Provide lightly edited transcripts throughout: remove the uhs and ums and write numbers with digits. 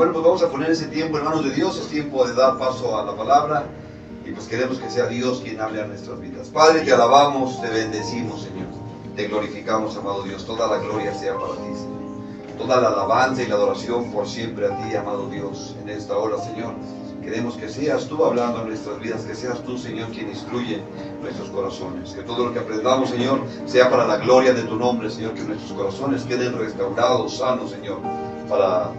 bueno, pues vamos a poner ese tiempo en manos de Dios. Es tiempo de dar paso a la palabra. Y pues queremos que sea Dios quien hable a nuestras vidas. Padre, te alabamos, te bendecimos, Señor. Te glorificamos, amado Dios. Toda la gloria sea para ti, Señor. Toda la alabanza y la adoración por siempre a ti, amado Dios, en esta hora, Señor. Queremos que seas tú hablando en nuestras vidas, que seas tú, Señor, quien instruye nuestros corazones. Que todo lo que aprendamos, Señor, sea para la gloria de tu nombre, Señor. Que nuestros corazones queden restaurados, sanos, Señor, para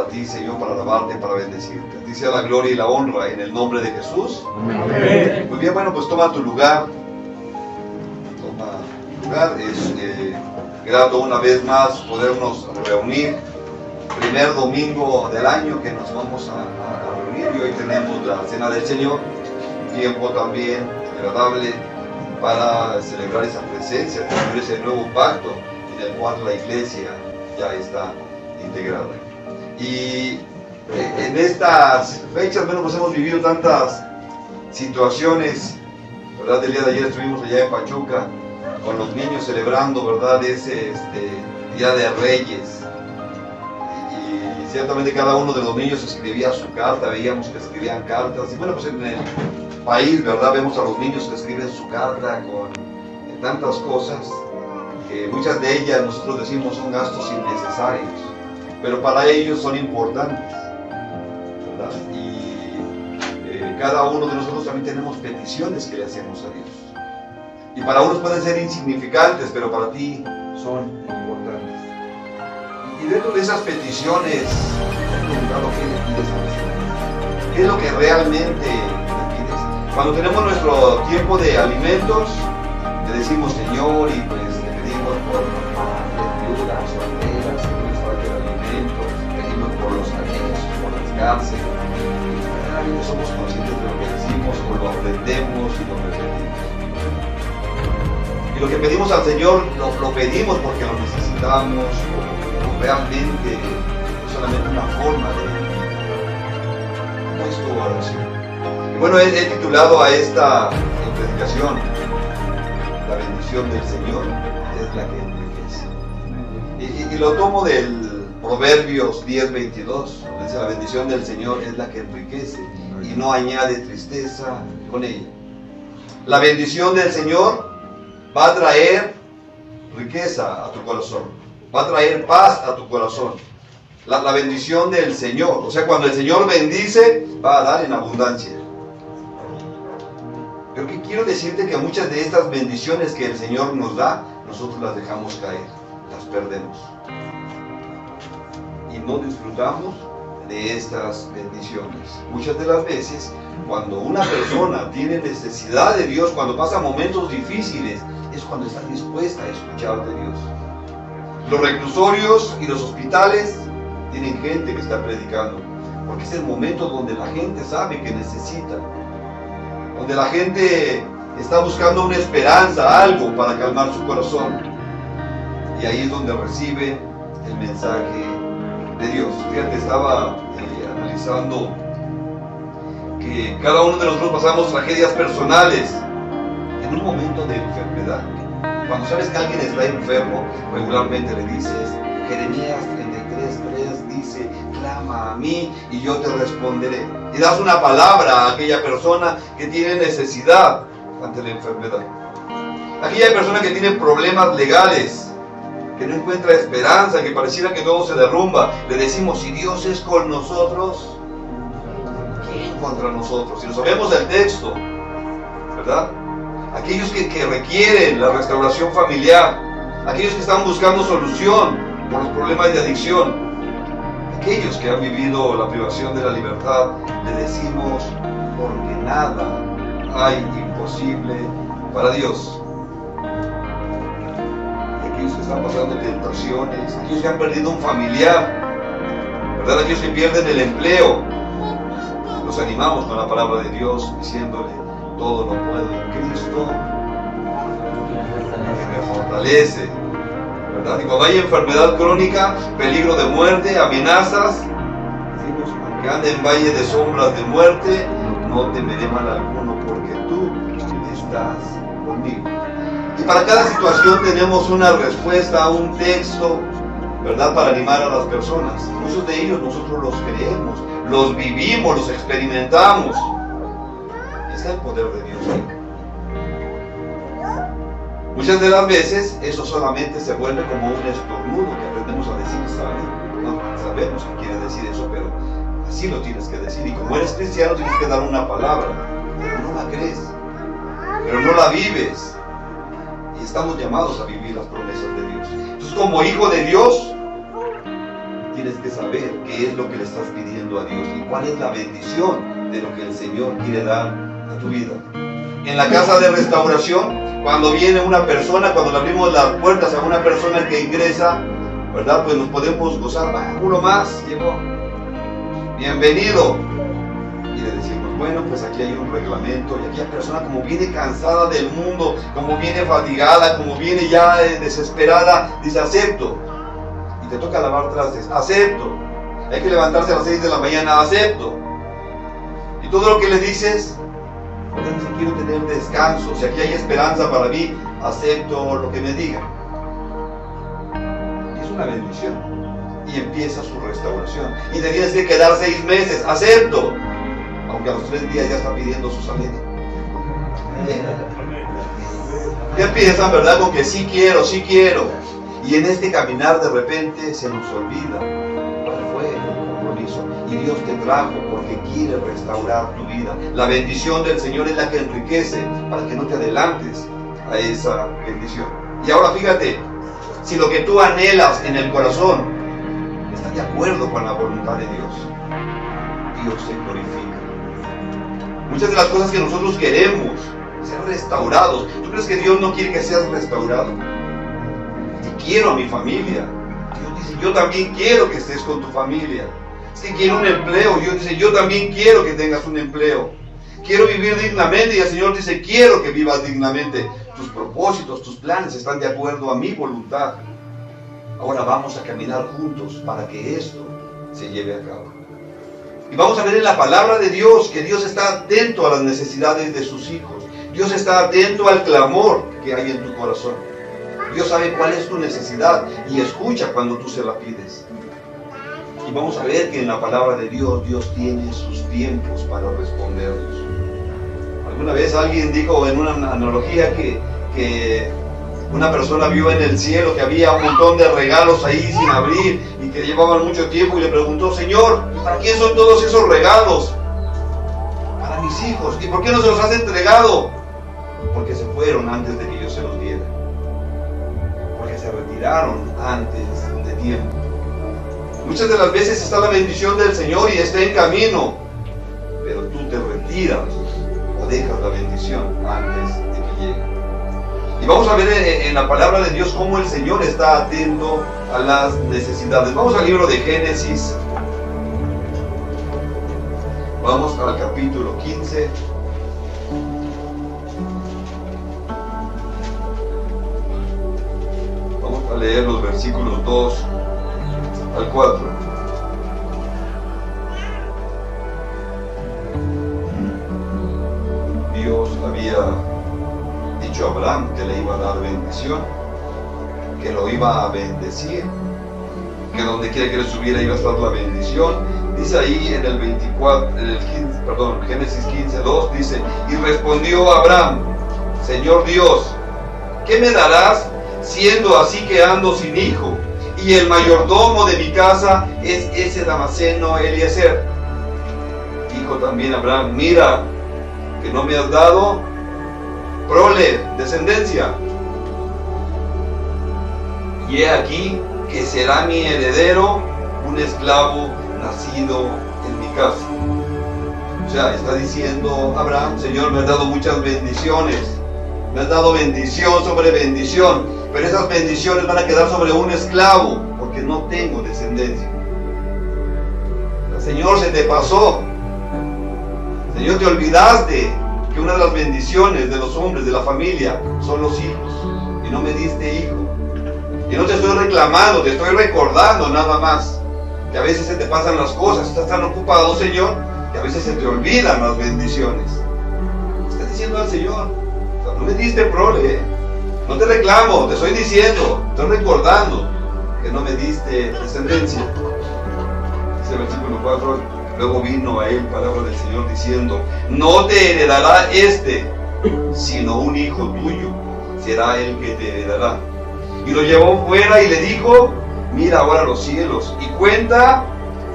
ti, Señor, para alabarte, para bendecirte. A ti sea la gloria y la honra en el nombre de Jesús. Amén. Muy bien, bueno, pues toma tu lugar. Toma tu lugar. Es grato una vez más podernos reunir. Primer domingo del año que nos vamos a reunir, y hoy tenemos la Cena del Señor, un tiempo también agradable para celebrar esa presencia, tener ese nuevo pacto en el cual la iglesia ya está integrada. Y en estas fechas, bueno, pues hemos vivido tantas situaciones, ¿verdad? El día de ayer estuvimos allá en Pachuca con los niños celebrando, ¿verdad? Ese Día de Reyes. Ciertamente cada uno de los niños escribía su carta, veíamos que escribían cartas, y bueno, pues en el país, ¿verdad? Vemos a los niños que escriben su carta con tantas cosas, que muchas de ellas nosotros decimos son gastos innecesarios, pero para ellos son importantes, ¿verdad? Y cada uno de nosotros también tenemos peticiones que le hacemos a Dios, y para unos pueden ser insignificantes, pero para ti son importantes. Y dentro de esas peticiones, he preguntado qué le pides a Dios. ¿Qué es lo que realmente le pides? Cuando tenemos nuestro tiempo de alimentos, le decimos Señor, y pues le pedimos por viudas, solteras, que no les falte el alimento, pedimos por los anexos, por las cárceles. Y cada vez somos conscientes de lo que decimos, o lo aprendemos y lo repetimos. Y lo que pedimos al Señor, lo pedimos porque lo necesitamos, realmente es solamente una forma de nuestra oración. Y bueno, he titulado a esta predicación, la bendición del Señor es la que enriquece. Y lo tomo del Proverbios 10:22, donde dice: la bendición del Señor es la que enriquece y no añade tristeza con ella. La bendición del Señor va a traer riqueza a tu corazón. Va a traer paz a tu corazón. La bendición del Señor. O sea, cuando el Señor bendice, va a dar en abundancia. Pero que quiero decirte que muchas de estas bendiciones que el Señor nos da, nosotros las dejamos caer, las perdemos. Y no disfrutamos de estas bendiciones. Muchas de las veces, cuando una persona tiene necesidad de Dios, cuando pasa momentos difíciles, es cuando está dispuesta a escuchar de Dios. Los reclusorios y los hospitales tienen gente que está predicando, porque es el momento donde la gente sabe que necesita, donde la gente está buscando una esperanza, algo para calmar su corazón, y ahí es donde recibe el mensaje de Dios. Fíjate, estaba analizando que cada uno de nosotros pasamos tragedias personales en un momento de enfermedad. Cuando sabes que alguien está enfermo, regularmente le dices, Jeremías 33:3 dice, clama a mí y yo te responderé. Y das una palabra a aquella persona que tiene necesidad ante la enfermedad. Aquella persona que tiene problemas legales, que no encuentra esperanza, que pareciera que todo se derrumba, le decimos, si Dios es con nosotros, ¿quién contra nosotros? Si nos sabemos el texto, ¿verdad? Aquellos que requieren la restauración familiar, aquellos que están buscando solución por los problemas de adicción, aquellos que han vivido la privación de la libertad, le decimos, porque nada hay imposible para Dios. Y aquellos que están pasando tentaciones, aquellos que han perdido un familiar, ¿verdad? Aquellos que pierden el empleo, los animamos con la palabra de Dios, diciéndole, todo lo puedo en Cristo que me fortalece, ¿verdad? Y cuando hay enfermedad crónica, peligro de muerte, amenazas, decimos, aunque ande en valle de sombras de muerte, no temeré mal alguno, porque tú estás conmigo. Y para cada situación tenemos una respuesta, un texto, ¿verdad? Para animar a las personas. Muchos de ellos nosotros los creemos, los vivimos, los experimentamos. Está el poder de Dios ahí. Muchas de las veces eso solamente se vuelve como un estornudo que aprendemos a decir, ¿sabe? No sabemos qué quiere decir eso, pero así lo tienes que decir. Y como eres cristiano tienes que dar una palabra, pero no la crees, pero no la vives. Y estamos llamados a vivir las promesas de Dios. Entonces, como hijo de Dios, tienes que saber qué es lo que le estás pidiendo a Dios y cuál es la bendición de lo que el Señor quiere dar a tu vida. En la casa de restauración, cuando viene una persona, cuando le abrimos las puertas a una persona que ingresa, ¿verdad? Pues nos podemos gozar. Uno más llegó, bienvenido. Y le decimos, bueno, pues aquí hay un reglamento. Y aquella persona, como viene cansada del mundo, como viene fatigada, como viene ya desesperada, dice, acepto. Y te toca lavar trastes, acepto. Hay que levantarse a las 6 de la mañana, acepto. Y todo lo que le dices, dice, quiero tener descanso. Si aquí hay esperanza para mí, acepto lo que me digan. Y es una bendición. Y empieza su restauración. Y te tienes que quedar 6 meses, acepto. Aunque a los 3 días ya está pidiendo su salida. Ya empiezan, ¿verdad? Con que sí quiero, sí quiero. Y en este caminar de repente se nos olvida cuál fue el compromiso. Y Dios te trajo porque quiere restaurar tu vida. La bendición del Señor es la que enriquece para que no te adelantes a esa bendición. Y ahora fíjate, si lo que tú anhelas en el corazón está de acuerdo con la voluntad de Dios, Dios se glorifica. Muchas de las cosas que nosotros queremos ser restaurados. ¿Tú crees que Dios no quiere que seas restaurado? Y quiero a mi familia. Dios dice, yo también quiero que estés con tu familia. Es que quiero un empleo. Dios dice, yo también quiero que tengas un empleo. Quiero vivir dignamente. Y el Señor dice, quiero que vivas dignamente. Tus propósitos, tus planes están de acuerdo a mi voluntad. Ahora vamos a caminar juntos para que esto se lleve a cabo. Y vamos a ver en la palabra de Dios que Dios está atento a las necesidades de sus hijos. Dios está atento al clamor que hay en tu corazón. Dios sabe cuál es tu necesidad y escucha cuando tú se la pides. Y vamos a ver que en la palabra de Dios, Dios tiene sus tiempos para respondernos. Alguna vez alguien dijo en una analogía que una persona vio en el cielo que había un montón de regalos ahí sin abrir y que llevaban mucho tiempo y le preguntó, Señor, ¿para quién son todos esos regalos? Para mis hijos. ¿Y por qué no se los has entregado? Porque se fueron antes de que yo se los diera. Porque se retiraron antes de tiempo. Muchas de las veces está la bendición del Señor y está en camino, pero tú te retiras o dejas la bendición antes de que llegue. Y vamos a ver en la palabra de Dios cómo el Señor está atento a las necesidades. Vamos al libro de Génesis. Vamos al capítulo 15. Vamos a leer los versículos 2 al 4. Dios había dicho a Abraham que le iba a dar bendición, que lo iba a bendecir, que donde quiera que él estuviera iba a estar la bendición. Dice ahí en el 24, Génesis 15:2, dice, y respondió Abraham, Señor Dios, ¿qué me darás siendo así que ando sin hijo? Y el mayordomo de mi casa es ese Damaseno Eliezer. Dijo también Abraham, mira, que no me has dado prole, descendencia. Y he aquí que será mi heredero un esclavo nacido en mi casa. O sea, está diciendo Abraham, Señor, me has dado muchas bendiciones. Me has dado bendición sobre bendición. Pero esas bendiciones van a quedar sobre un esclavo, porque no tengo descendencia. Señor, se te pasó. Señor, te olvidaste que una de las bendiciones de los hombres, de la familia, son los hijos. Y no me diste hijo. Y no te estoy reclamando, te estoy recordando nada más. Que a veces se te pasan las cosas, estás tan ocupado, Señor, que a veces se te olvidan las bendiciones. Estás diciendo al Señor, no me diste prole, no te reclamo, te estoy diciendo, estoy recordando. que no me diste descendencia. Dice el versículo 4, luego vino a él palabra del Señor diciendo, no te heredará sino un hijo tuyo, será el que te heredará. Y lo llevó fuera y le dijo, mira ahora los cielos y cuenta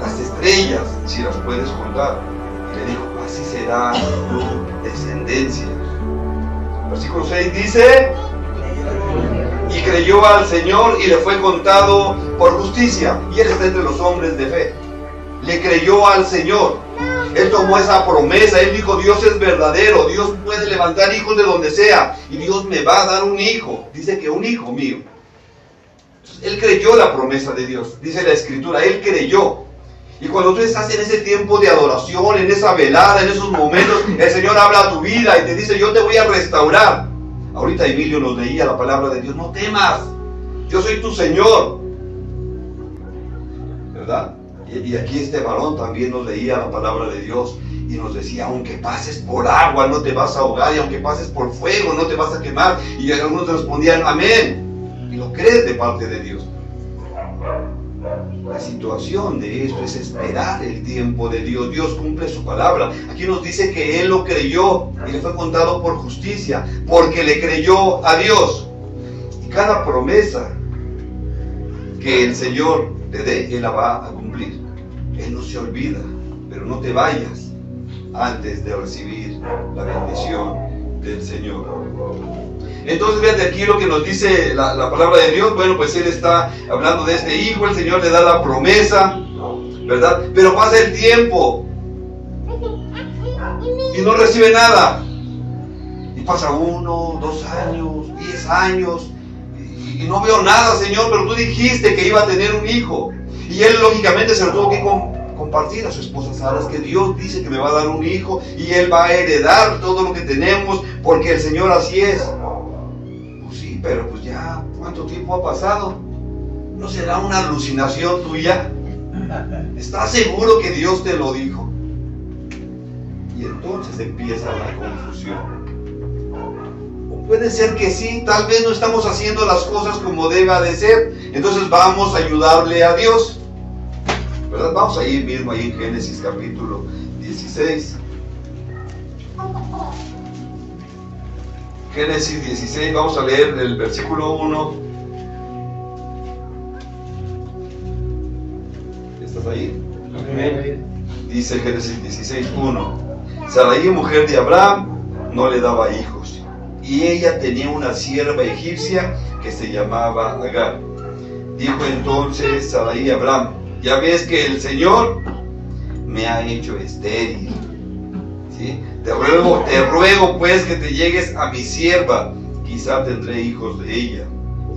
las estrellas, si las puedes contar. Y le dijo, así será tu descendencia. Versículo 6 dice, y creyó al Señor y le fue contado por justicia. Y él está entre los hombres de fe. Le creyó al Señor. Él tomó esa promesa. Él dijo, Dios es verdadero. Dios puede levantar hijos de donde sea. Y Dios me va a dar un hijo. Dice que un hijo mío. Él creyó la promesa de Dios. Dice la Escritura, él creyó. Y cuando tú estás en ese tiempo de adoración, en esa velada, en esos momentos, el Señor habla a tu vida y te dice, yo te voy a restaurar. Ahorita Emilio nos leía la palabra de Dios, no temas, yo soy tu Señor. ¿Verdad? Y aquí este varón también nos leía la palabra de Dios y nos decía, aunque pases por agua no te vas a ahogar, y aunque pases por fuego no te vas a quemar. Y algunos respondían, amén. Y lo crees de parte de Dios. La situación de esto es esperar el tiempo de Dios. Dios cumple su palabra. Aquí nos dice que él lo creyó y le fue contado por justicia, porque le creyó a Dios. Y cada promesa que el Señor te dé, él la va a cumplir. Él no se olvida, pero no te vayas antes de recibir la bendición del Señor. Entonces, fíjate aquí lo que nos dice la palabra de Dios. Bueno, pues él está hablando de este hijo, el Señor le da la promesa, ¿verdad? Pero pasa el tiempo y no recibe nada. Y pasa 1, 2 años, 10 años, y no veo nada, Señor, pero tú dijiste que iba a tener un hijo. Y él lógicamente se lo tuvo que compartir a su esposa Sara, es que Dios dice que me va a dar un hijo y él va a heredar todo lo que tenemos, porque el Señor así es. Pues sí, pero pues ya, ¿cuánto tiempo ha pasado? ¿No será una alucinación tuya? ¿Estás seguro que Dios te lo dijo? Y entonces empieza la confusión. O puede ser que sí, tal vez no estamos haciendo las cosas como deba de ser, entonces vamos a ayudarle a Dios, ¿verdad? Vamos a ir mismo ahí en Génesis capítulo 16. Génesis 16, vamos a leer el versículo 1. ¿Estás ahí? Dice Génesis 16, 1. Sarai, mujer de Abraham, no le daba hijos, y ella tenía una sierva egipcia que se llamaba Agar. Dijo entonces Sarai a Abraham, ya ves que el Señor me ha hecho estéril, ¿sí? Te ruego pues que te llegues a mi sierva, quizá tendré hijos de ella.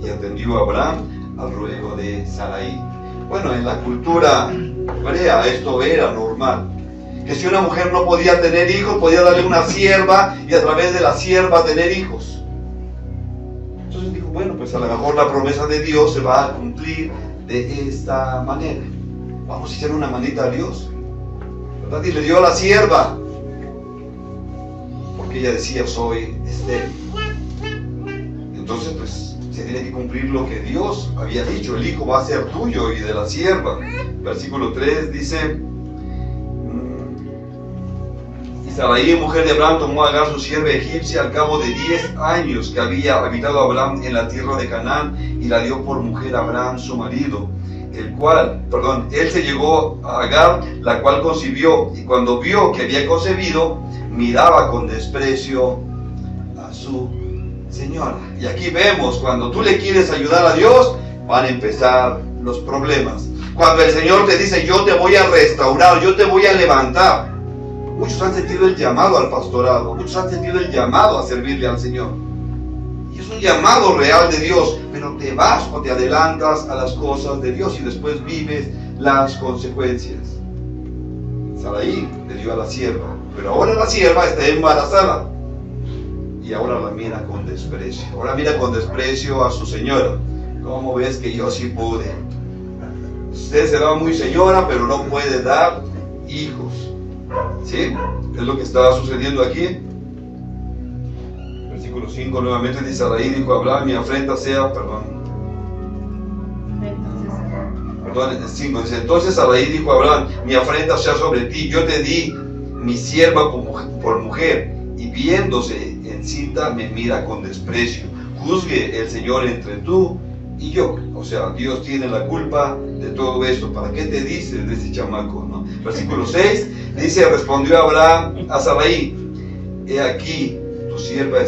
Y atendió Abraham al ruego de Sarai. Bueno, en la cultura hebrea esto era normal, que si una mujer no podía tener hijos, podía darle una sierva y a través de la sierva tener hijos. Entonces dijo, bueno, pues a lo mejor la promesa de Dios se va a cumplir de esta manera. Vamos a echar una manita a Dios, ¿verdad? Y le dio a la sierva, porque ella decía, soy estéril. Entonces pues se tiene que cumplir lo que Dios había dicho, el hijo va a ser tuyo y de la sierva. Versículo 3 dice, y Sarai, mujer de Abraham, tomó a Agar su sierva egipcia al cabo de 10 años que había habitado Abraham en la tierra de Canaán, y la dio por mujer a Abraham su marido, él se llegó a Agar, la cual concibió, y cuando vio que había concebido, miraba con desprecio a su señora. Y aquí vemos, cuando tú le quieres ayudar a Dios, van a empezar los problemas. Cuando el Señor te dice, yo te voy a restaurar, yo te voy a levantar. Muchos han sentido el llamado al pastorado, muchos han sentido el llamado a servirle al Señor. Y es un llamado real de Dios, pero te vas o te adelantas a las cosas de Dios y después vives las consecuencias. Sarai le dio a la sierva, pero ahora la sierva está embarazada. Y ahora la mira con desprecio. Ahora mira con desprecio a su señora. ¿Cómo ves que yo sí pude? Usted será muy señora, pero no puede dar hijos. ¿Sí? Es lo que está sucediendo aquí. Versículo 5 nuevamente dice: Sarai dijo a Abraham: mi afrenta sea, perdón, el 5 dice: entonces Sarai dijo a Abraham: mi afrenta sea sobre ti, yo te di mi sierva por mujer, y viéndose encinta me mira con desprecio. Juzgue el Señor entre tú y yo. O sea, Dios tiene la culpa de todo esto. ¿Para qué te dices de ese chamaco, no? Versículo 6 dice: respondió Abraham a Sarai: he aquí, tu sierva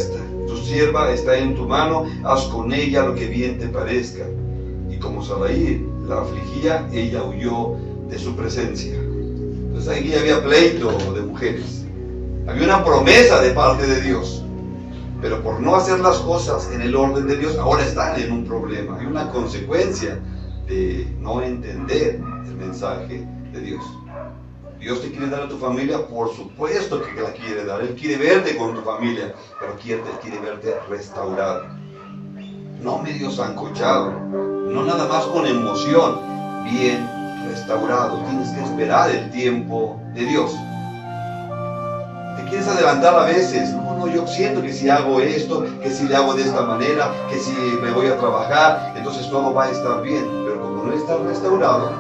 está en tu mano, haz con ella lo que bien te parezca. Y como Sarai la afligía, ella huyó de su presencia. Entonces aquí había pleito de mujeres. Había una promesa de parte de Dios, pero por no hacer las cosas en el orden de Dios, ahora están en un problema. Hay una consecuencia de no entender el mensaje de Dios. Dios te quiere dar a tu familia, por supuesto que te la quiere dar. Él quiere verte con tu familia, pero quiere verte restaurado. No medio sancochado, no nada más con emoción, bien restaurado. Tienes que esperar el tiempo de Dios. Te quieres adelantar a veces. No, yo siento que si hago esto, que si le hago de esta manera, que si me voy a trabajar, entonces todo va a estar bien. Pero como no está restaurado,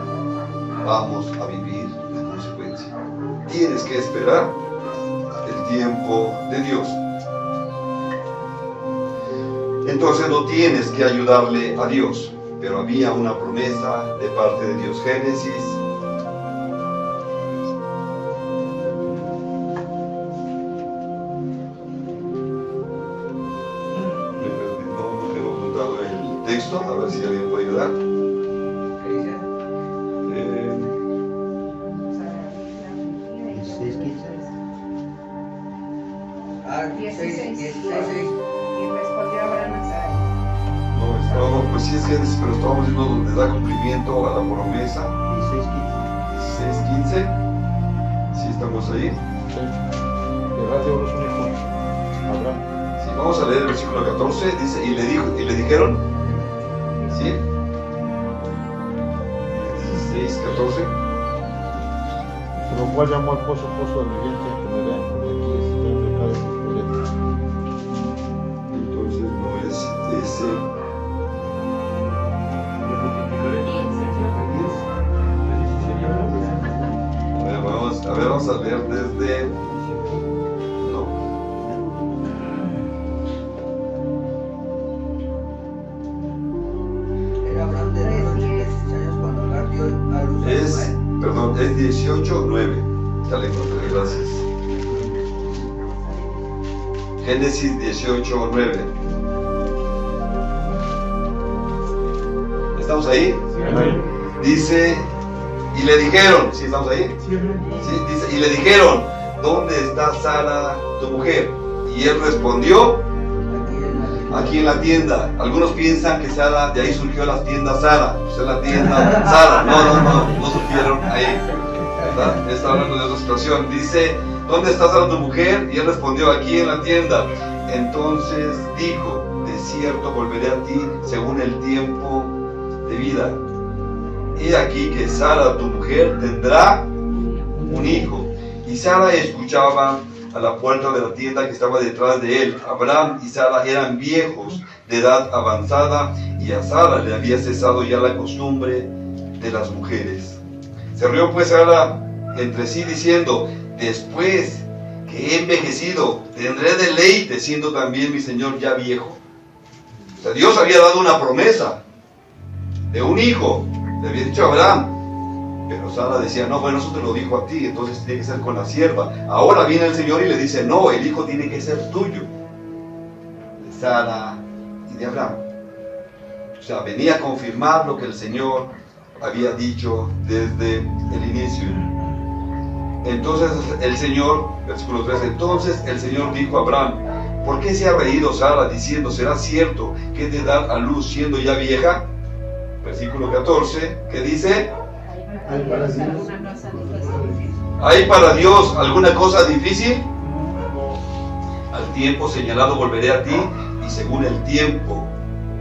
vamos a vivir la consecuencia. Tienes que esperar el tiempo de Dios. Entonces no tienes que ayudarle a Dios, pero había una promesa de parte de Dios. Génesis 16, a ver si alguien puede ayudar. Y respondió Abraham a Sarai. No, pues sí es Génesis, pero estamos viendo donde da cumplimiento a la promesa. 16:15. Sí, estamos ahí. Sí, vamos a leer el versículo 14. Dice: y le dijeron, ¿sí? 16:14. Por lo cual llamó al pozo de mi vientre que me vean, porque aquí está el pecado de sus parientes. Entonces no es ese. Vamos a leer desde. No. Era Abraham de 16 años cuando Agar dio a luz a Ismael. Perdón, es 18:9. Ya le encontré, gracias. Génesis 18:9. ¿Estamos ahí? Sí. Dice: y le dijeron, ¿sí estamos ahí? Sí. Sí, dice: y le dijeron, ¿dónde está Sara, tu mujer? Y él respondió: aquí en la tienda. Algunos piensan que Sara, de ahí surgió la tienda Sara. Pues es la tienda Sara. No surgieron ahí, ¿verdad? Está hablando de otra situación. Dice: ¿dónde está Sara, tu mujer? Y él respondió: aquí en la tienda. Entonces dijo: de cierto volveré a ti según el tiempo de vida. He aquí que Sara, tu mujer, tendrá un hijo. Y Sara escuchaba a la puerta de la tienda que estaba detrás de él. Abraham y Sara eran viejos, de edad avanzada, y a Sara le había cesado ya la costumbre de las mujeres. Se rió pues Sara entre sí diciendo: después que he envejecido, tendré deleite, siendo también mi señor ya viejo. O sea, Dios había dado una promesa de un hijo. Le había dicho a Abraham, pero Sara decía: no, bueno, eso te lo dijo a ti, entonces tiene que ser con la sierva. Ahora viene el Señor y le dice: no, el hijo tiene que ser tuyo, de Sara y de Abraham. O sea, venía a confirmar lo que el Señor había dicho desde el inicio. Entonces el Señor, versículo 13, entonces el Señor dijo a Abraham: ¿por qué se ha reído Sara diciendo: será cierto que te da a luz siendo ya vieja? Versículo 14, ¿qué dice? ¿Hay para Dios alguna cosa difícil? Al tiempo señalado volveré a ti, y según el tiempo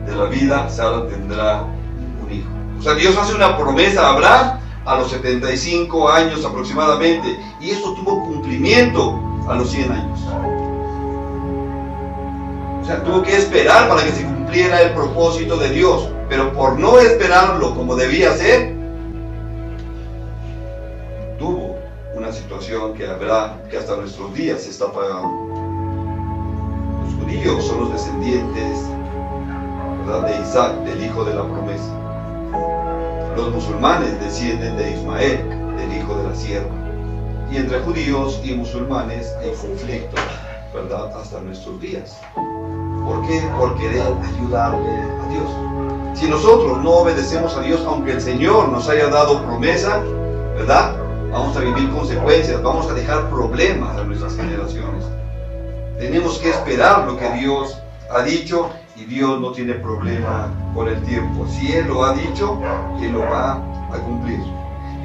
de la vida, Sara tendrá un hijo. O sea, Dios hace una promesa a Abraham a los 75 años aproximadamente, y esto tuvo cumplimiento a los 100 años. O sea, tuvo que esperar para que se cumpliera el propósito de Dios. Pero por no esperarlo como debía ser, una situación que habrá, que hasta nuestros días se está pagando. Los judíos son los descendientes, ¿verdad?, de Isaac, del hijo de la promesa. Los musulmanes descienden de Ismael, del hijo de la sierva. Y entre judíos y musulmanes hay conflicto, ¿verdad?, hasta nuestros días. ¿Por qué? Por querer ayudarle a Dios. Si nosotros no obedecemos a Dios, aunque el Señor nos haya dado promesa, ¿verdad?, vamos a vivir consecuencias, vamos a dejar problemas a nuestras generaciones. Tenemos que esperar lo que Dios ha dicho, y Dios no tiene problema con el tiempo. Si Él lo ha dicho, Él lo va a cumplir.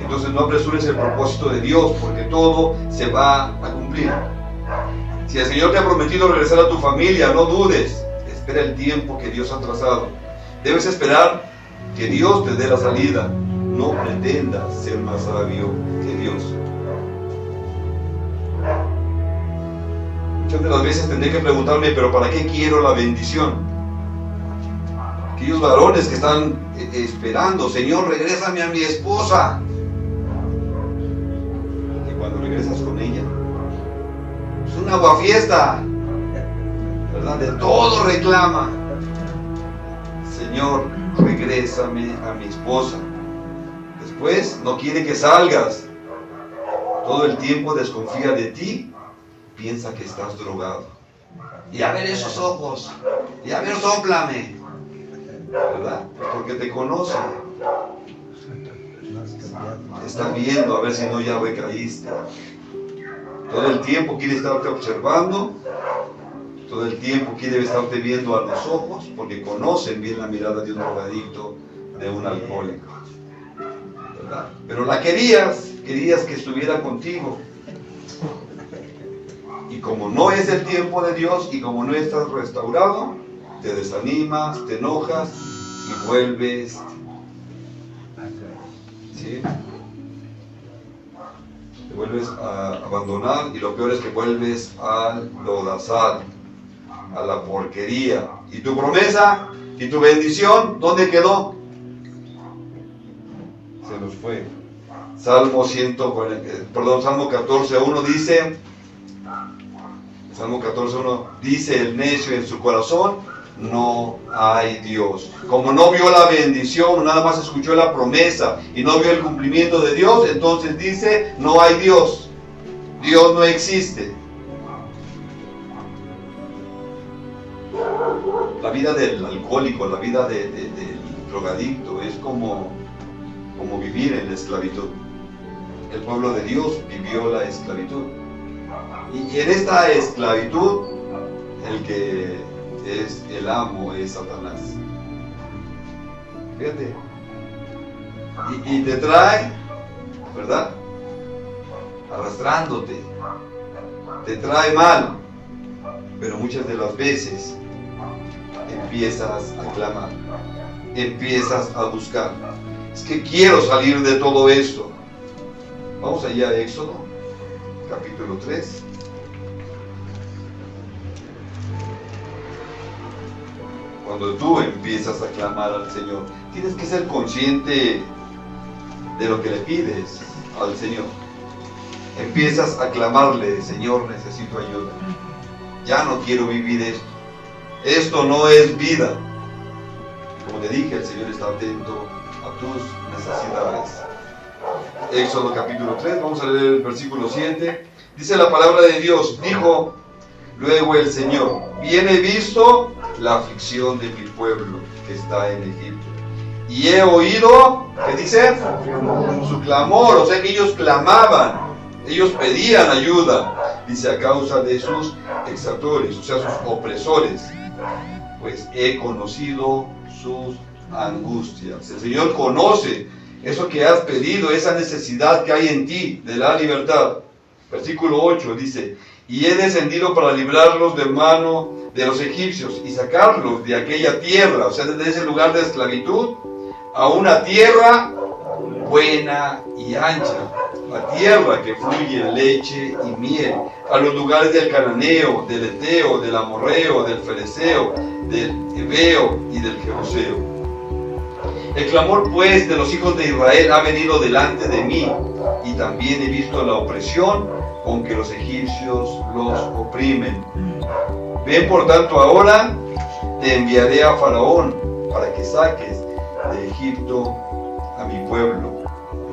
Entonces no apresures el propósito de Dios, porque todo se va a cumplir. Si el Señor te ha prometido regresar a tu familia, no dudes, espera el tiempo que Dios ha trazado. Debes esperar que Dios te dé la salida, no pretendas ser más sabio que Dios. Muchas de las veces tendré que preguntarme, ¿pero para qué quiero la bendición? Aquellos varones que están esperando, Señor, regrésame a mi esposa. Y cuando regresas con ella, es una aguafiesta, ¿verdad? De todo reclama. Señor, regrésame a mi esposa. Después no quiere que salgas. Todo el tiempo desconfía de ti. Piensa que estás drogado. Y a ver esos ojos. Y a ver, sóplame. ¿Verdad? Porque te conoce. Te está viendo a ver si no ya recaíste. Todo el tiempo quiere estarte observando. Todo el tiempo quiere estarte viendo a los ojos, porque conocen bien la mirada de un drogadicto, de un alcohólico, ¿verdad? Pero la querías que estuviera contigo. Y como no es el tiempo de Dios, y como no estás restaurado, te desanimas, te enojas y vuelves, ¿sí?, te vuelves a abandonar, y lo peor es que vuelves al lodazal, a la porquería. ¿Y tu promesa y tu bendición dónde quedó? Se nos fue. Salmo 14:1 dice, Salmo 14:1 dice: el necio en su corazón, no hay Dios. Como no vio la bendición, nada más escuchó la promesa y no vio el cumplimiento de Dios, entonces dice: no hay Dios. Dios no existe. La vida del alcohólico, la vida del drogadicto es como vivir en la esclavitud. El pueblo de Dios vivió la esclavitud. Y en esta esclavitud, el que es el amo es Satanás. Fíjate. Y te trae, ¿verdad?, arrastrándote. Te trae mal. Pero muchas de las veces empiezas a clamar, empiezas a buscar. Es que quiero salir de todo esto. Vamos allá a Éxodo, capítulo 3. Cuando tú empiezas a clamar al Señor, tienes que ser consciente de lo que le pides al Señor. Empiezas a clamarle: Señor, necesito ayuda. Ya no quiero vivir esto. Esto no es vida. Como te dije, el Señor está atento a tus necesidades. Éxodo capítulo 3, vamos a leer el versículo 7. Dice la palabra de Dios: dijo luego el Señor: bien he visto la aflicción de mi pueblo que está en Egipto, y he oído, ¿qué dice?, su clamor. O sea que ellos clamaban, ellos pedían ayuda. Dice: a causa de sus exactores, o sea, sus opresores, pues he conocido sus angustias. El Señor conoce eso que has pedido, esa necesidad que hay en ti de la libertad. Versículo 8 dice: y he descendido para librarlos de mano de los egipcios y sacarlos de aquella tierra, o sea, desde ese lugar de esclavitud, a una tierra buena y ancha, la tierra que fluye leche y miel, a los lugares del cananeo, del eteo, del amorreo, del fereceo, del heveo y del jebuseo. El clamor pues de los hijos de Israel ha venido delante de mí, y también he visto la opresión con que los egipcios los oprimen. Ven por tanto ahora, te enviaré a Faraón para que saques de Egipto a mi pueblo,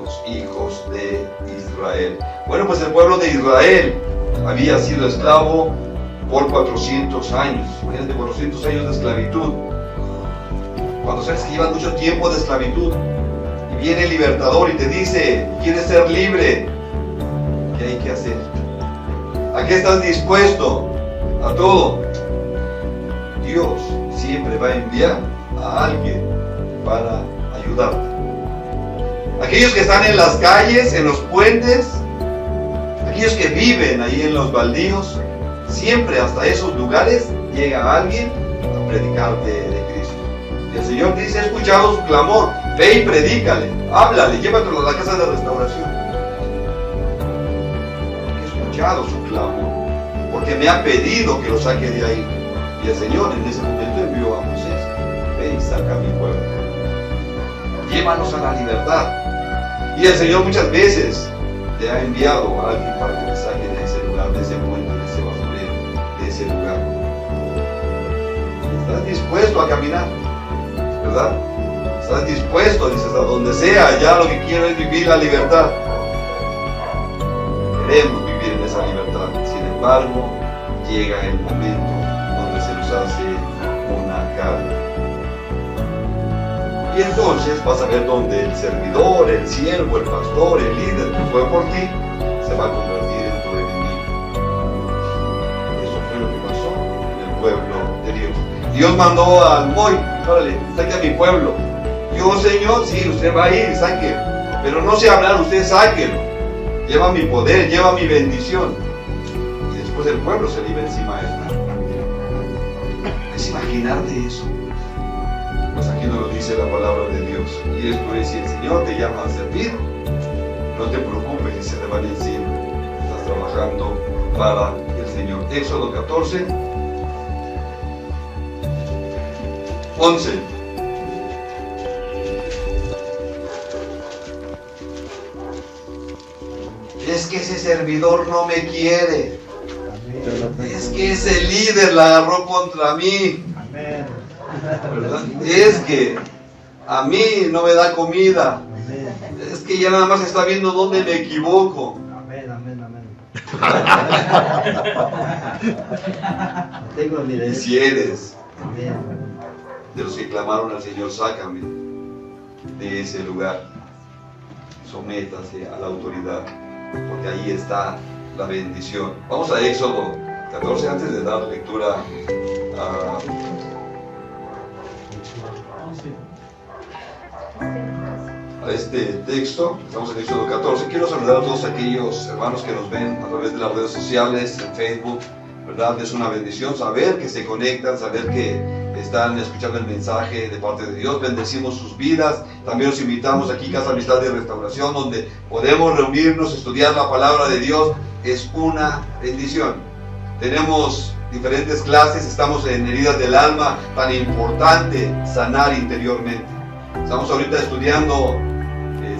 los hijos de Israel. Bueno, pues el pueblo de Israel había sido esclavo por 400 años. Imagínate, 400 años de esclavitud. Cuando sabes que llevan mucho tiempo de esclavitud y viene el libertador y te dice, ¿quieres ser libre? ¿Qué hay que hacer? ¿A qué estás dispuesto? A todo. Dios siempre va a enviar a alguien para ayudarte. Aquellos que están en las calles, en los puentes, aquellos que viven ahí en los baldíos, siempre hasta esos lugares llega alguien a predicarte de Cristo. Y el Señor dice, he escuchado su clamor, ve y predícale, háblale, llévatelo a la casa de restauración. He escuchado su clamor, porque me ha pedido que lo saque de ahí. Y el Señor en ese momento envió a Moisés, ve y saca a mi pueblo, llévanos a la libertad. Y el Señor muchas veces te ha enviado a alguien para que te saque de ese lugar, de ese puente, de ese basurero, de ese lugar. ¿Estás dispuesto a caminar? ¿Verdad? ¿Estás dispuesto? Dices, a donde sea, ya lo que quiero es vivir la libertad. Queremos vivir en esa libertad. Sin embargo, llega el momento donde se nos hace una carga. Y entonces vas a ver donde el servidor, el siervo, el pastor, el líder que fue por ti, se va a convertir en tu enemigo. Eso fue lo que pasó en el pueblo de Dios. Dios mandó al Moy, órale, saque a mi pueblo. Yo, Señor, sí, usted va a ir y saque, pero no sé hablar, usted sáquelo. Lleva mi poder, lleva mi bendición. Y después el pueblo se le iba encima a él. Es imaginarte eso. Pues aquí nos lo dice la palabra de Dios. Y esto es, si el Señor te llama a servir, no te preocupes si se te van encima. Estás trabajando para el Señor. Éxodo 14, 11. Es que ese servidor no me quiere. Es que ese líder la agarró contra mí. ¿Verdad? Es que a mí no me da comida. Es que ya nada más está viendo dónde me equivoco. Y si eres de los que clamaron al Señor, sácame de ese lugar, sométase a la autoridad, porque ahí está la bendición. Vamos a Éxodo 14 antes de dar lectura a este texto. Estamos en Éxodo 14. Quiero saludar a todos aquellos hermanos que nos ven a través de las redes sociales, en Facebook, ¿verdad? Es una bendición saber que se conectan, saber que están escuchando el mensaje de parte de Dios. Bendecimos sus vidas. También los invitamos aquí, Casa Amistad de Restauración, donde podemos reunirnos, estudiar la palabra de Dios. Es una bendición. Tenemos diferentes clases, estamos en heridas del alma, tan importante sanar interiormente. Estamos ahorita estudiando,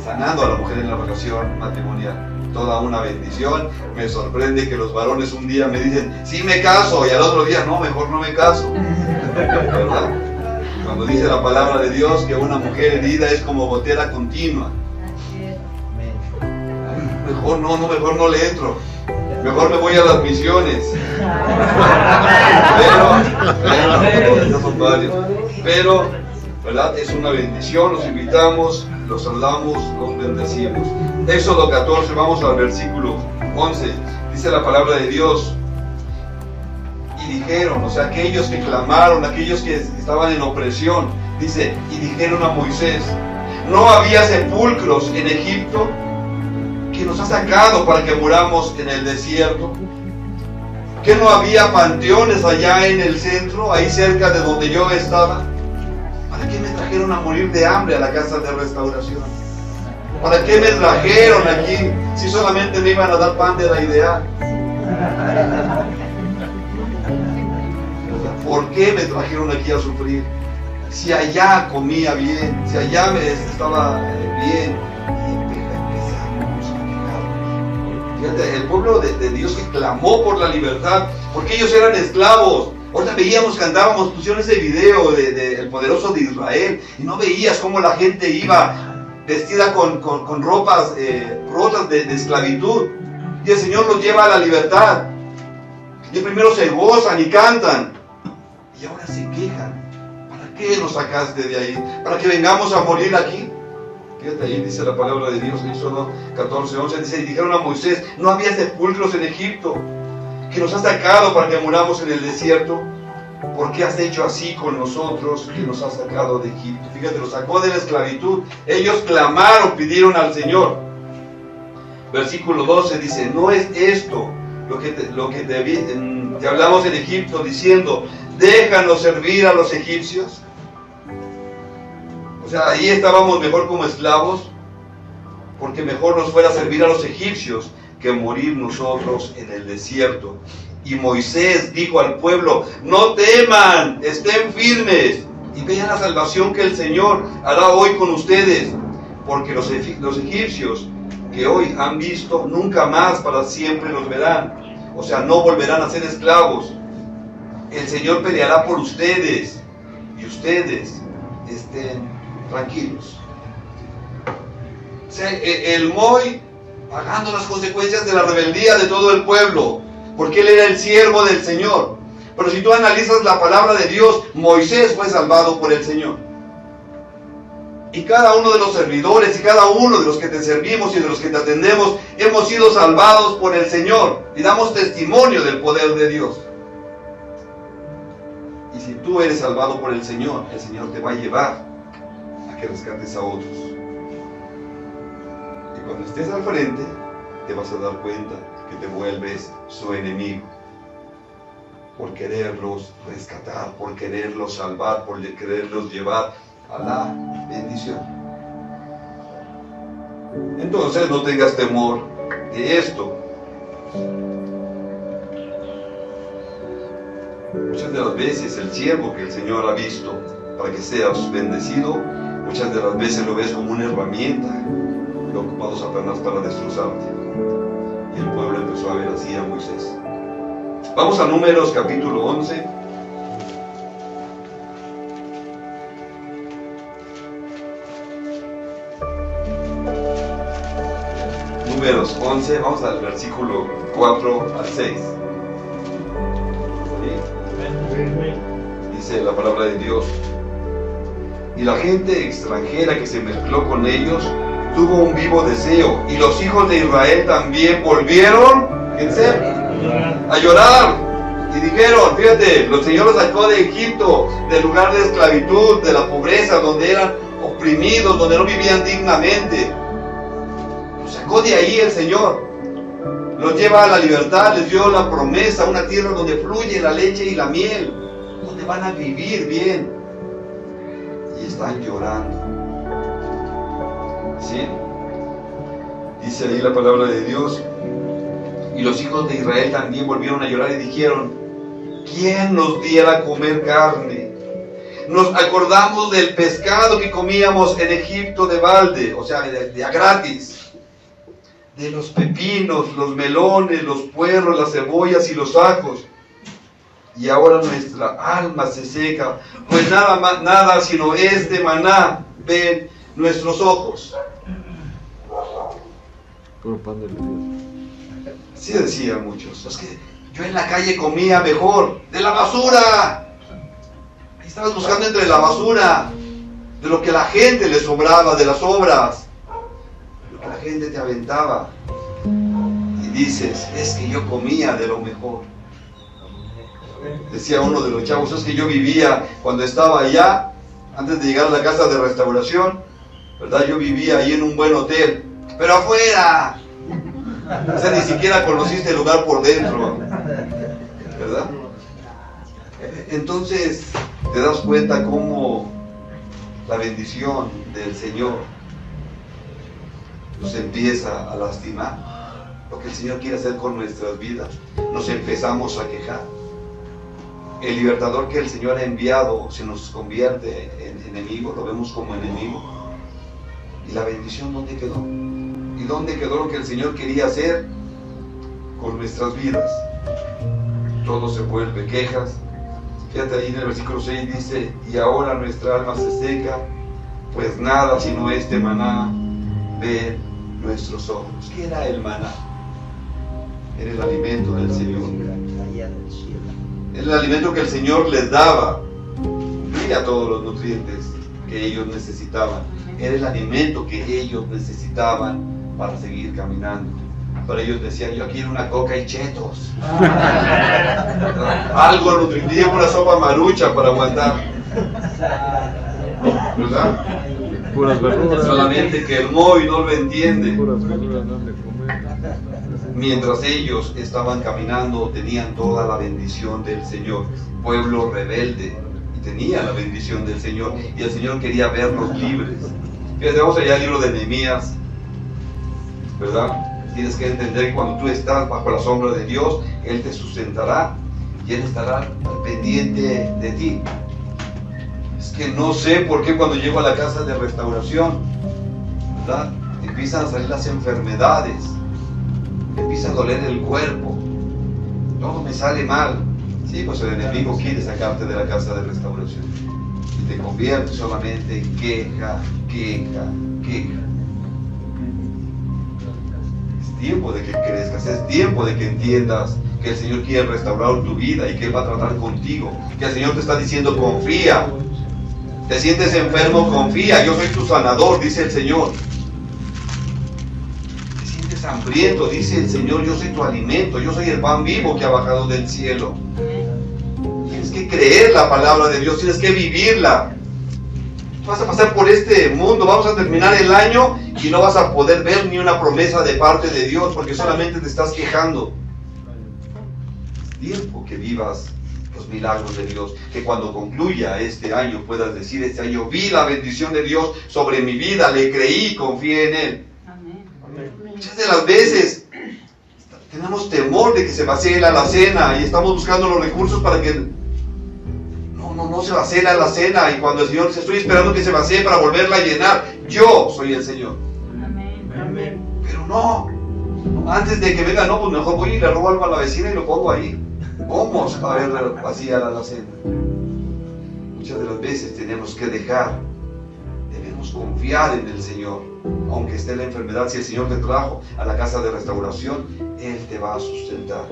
sanando a la mujer en la relación matrimonial. Toda una bendición. Me sorprende que los varones un día me dicen, sí me caso, y al otro día, no, mejor no me caso. ¿Verdad? Cuando dice la palabra de Dios que una mujer herida es como gotera continua. Mejor no le entro. Mejor me voy a las misiones. Pero, ¿verdad? Es una bendición, los invitamos, los saludamos, los bendecimos. Éxodo 14, vamos al versículo 11. Dice la palabra de Dios. Y dijeron, o sea, aquellos que clamaron, aquellos que estaban en opresión, dice, y dijeron a Moisés, ¿no había sepulcros en Egipto que nos ha sacado para que muramos en el desierto? ¿Que no había panteones allá en el centro, ahí cerca de donde yo estaba? ¿Para qué me trajeron a morir de hambre a la casa de restauración? ¿Para qué me trajeron aquí si solamente me iban a dar pan de la ideal? ¿Por qué me trajeron aquí a sufrir Si allá comía bien, si allá me estaba bien, y empezamos a quejarnos. Fíjate, el pueblo de Dios que clamó por la libertad, porque ellos eran esclavos. Ahorita veíamos, cantábamos, pusieron ese video El Poderoso de Israel, y no veías cómo la gente iba vestida con ropas rotas de esclavitud, y el Señor los lleva a la libertad. Y primero se gozan y cantan, y ahora se quejan. ¿Para qué nos sacaste de ahí? ¿Para que vengamos a morir aquí? Fíjate, ahí dice la palabra de Dios, en Éxodo 14:11, dice, y dijeron a Moisés, no había sepulcros en Egipto, que nos has sacado para que muramos en el desierto. ¿Por qué has hecho así con nosotros que nos has sacado de Egipto? Fíjate, los sacó de la esclavitud. Ellos clamaron, pidieron al Señor. Versículo 12 dice, no es esto lo que te hablamos en Egipto, diciendo, déjanos servir a los egipcios. O sea, ahí estábamos mejor como esclavos, porque mejor nos fuera servir a los egipcios que morir nosotros en el desierto. Y Moisés dijo al pueblo, no teman, estén firmes y vean la salvación que el Señor hará hoy con ustedes, porque los egipcios que hoy han visto, nunca más para siempre los verán. O sea, no volverán a ser esclavos. El Señor peleará por ustedes y ustedes estén tranquilos. O sea, el Moy pagando las consecuencias de la rebeldía de todo el pueblo, porque él era el siervo del Señor. Pero si tú analizas la palabra de Dios, Moisés fue salvado por el Señor. Y cada uno de los servidores y cada uno de los que te servimos y de los que te atendemos, hemos sido salvados por el Señor y damos testimonio del poder de Dios. Y si tú eres salvado por el Señor te va a llevar a que rescates a otros. Y cuando estés al frente, te vas a dar cuenta que te vuelves su enemigo. Por quererlos rescatar, por quererlos salvar, por quererlos llevar a la bendición. Entonces no tengas temor de esto. Muchas de las veces el siervo que el Señor ha visto para que seas bendecido, muchas de las veces lo ves como una herramienta que ha ocupado Satanás para destrozarte. Y el pueblo empezó a ver así a Moisés. Vamos a Números capítulo 11. Números 11, vamos al versículo 4 al 6. ¿Sí? Dice la palabra de Dios. Y la gente extranjera que se mezcló con ellos tuvo un vivo deseo, y los hijos de Israel también volvieron a llorar, y dijeron, fíjate, el Señor los sacó de Egipto, del lugar de esclavitud, de la pobreza, donde eran oprimidos, donde no vivían dignamente. Los sacó de ahí el Señor, los lleva a la libertad, les dio la promesa, una tierra donde fluye la leche y la miel, donde van a vivir bien, y están llorando. ¿Sí? Dice ahí la palabra de Dios. Y los hijos de Israel también volvieron a llorar y dijeron, ¿quién nos diera a comer carne? Nos acordamos del pescado que comíamos en Egipto de balde, o sea, de a gratis, de los pepinos, los melones, los puerros, las cebollas y los ajos. Y ahora nuestra alma se seca, pues nada sino este maná ven nuestros ojos. Puro pan de Dios. Así decían muchos. Es que yo en la calle comía mejor, de la basura. Ahí estabas buscando entre la basura, de lo que la gente le sobraba, de las obras, de lo que la gente te aventaba. Y dices, es que yo comía de lo mejor. Decía uno de los chavos, es que yo vivía cuando estaba allá, antes de llegar a la casa de restauración, ¿verdad? Yo vivía ahí en un buen hotel, pero afuera. O sea, ni siquiera conociste el lugar por dentro, ¿verdad? Entonces te das cuenta cómo la bendición del Señor nos empieza a lastimar. Lo que el Señor quiere hacer con nuestras vidas, nos empezamos a quejar. el libertador que el Señor ha enviado se nos convierte en enemigo, lo vemos como enemigo. ¿Y la bendición dónde quedó? ¿Y dónde quedó lo que el Señor quería hacer con nuestras vidas? Todo se vuelve quejas. Fíjate ahí en el versículo 6 dice: y ahora nuestra alma se seca, pues nada sino este maná ven nuestros ojos. ¿Qué era el maná? Era el alimento del Señor. Era el alimento que el Señor les daba. Mira todos los nutrientes que ellos necesitaban. Era el alimento que ellos necesitaban para seguir caminando. Pero ellos decían: yo quiero una coca y chetos. Algo nutritivo, una sopa marucha para aguantar. ¿Verdad? Puras verduras. Solamente que el Moy no lo entiende. Puras verduras dan de comer. Mientras ellos estaban caminando, tenían toda la bendición del Señor. Pueblo rebelde, y tenía la bendición del Señor. Y el Señor quería verlos libres. Fíjate, vamos allá al libro de Nehemías, ¿verdad? Tienes que entender que cuando tú estás bajo la sombra de Dios, Él te sustentará y Él estará al pendiente de ti. Es que no sé por qué cuando llego a la casa de restauración, ¿verdad?, empiezan a salir las enfermedades, empieza a doler el cuerpo, todo me sale mal. Sí, pues el enemigo quiere sacarte de la casa de restauración y te convierte solamente en queja, queja, queja. Es tiempo de que crezcas, es tiempo de que entiendas que el Señor quiere restaurar tu vida y que Él va a tratar contigo, que el Señor te está diciendo: confía. Te sientes enfermo, confía, yo soy tu sanador, dice el Señor. Te sientes hambriento, dice el Señor: yo soy tu alimento, yo soy el pan vivo que ha bajado del cielo. Tienes que creer la palabra de Dios, tienes que vivirla. Vas a pasar por este mundo, vamos a terminar el año y no vas a poder ver ni una promesa de parte de Dios porque solamente te estás quejando. Es tiempo que vivas los milagros de Dios, que cuando concluya este año puedas decir: este año vi la bendición de Dios sobre mi vida, le creí, confié en Él. Amén. Muchas de las veces tenemos temor de que se vacíe la alacena y estamos buscando los recursos para que no se vacíe la alacena, y cuando el Señor dice: estoy esperando que se vacíe para volverla a llenar, yo soy el Señor. Amén. Amén. Pero no, antes de que venga, no, pues mejor voy y le robo algo a la vecina y lo pongo ahí. Vamos a ver vacía la alacena. Muchas de las veces tenemos que debemos confiar en el Señor, aunque esté la enfermedad. Si el Señor te trajo a la casa de restauración, Él te va a sustentar.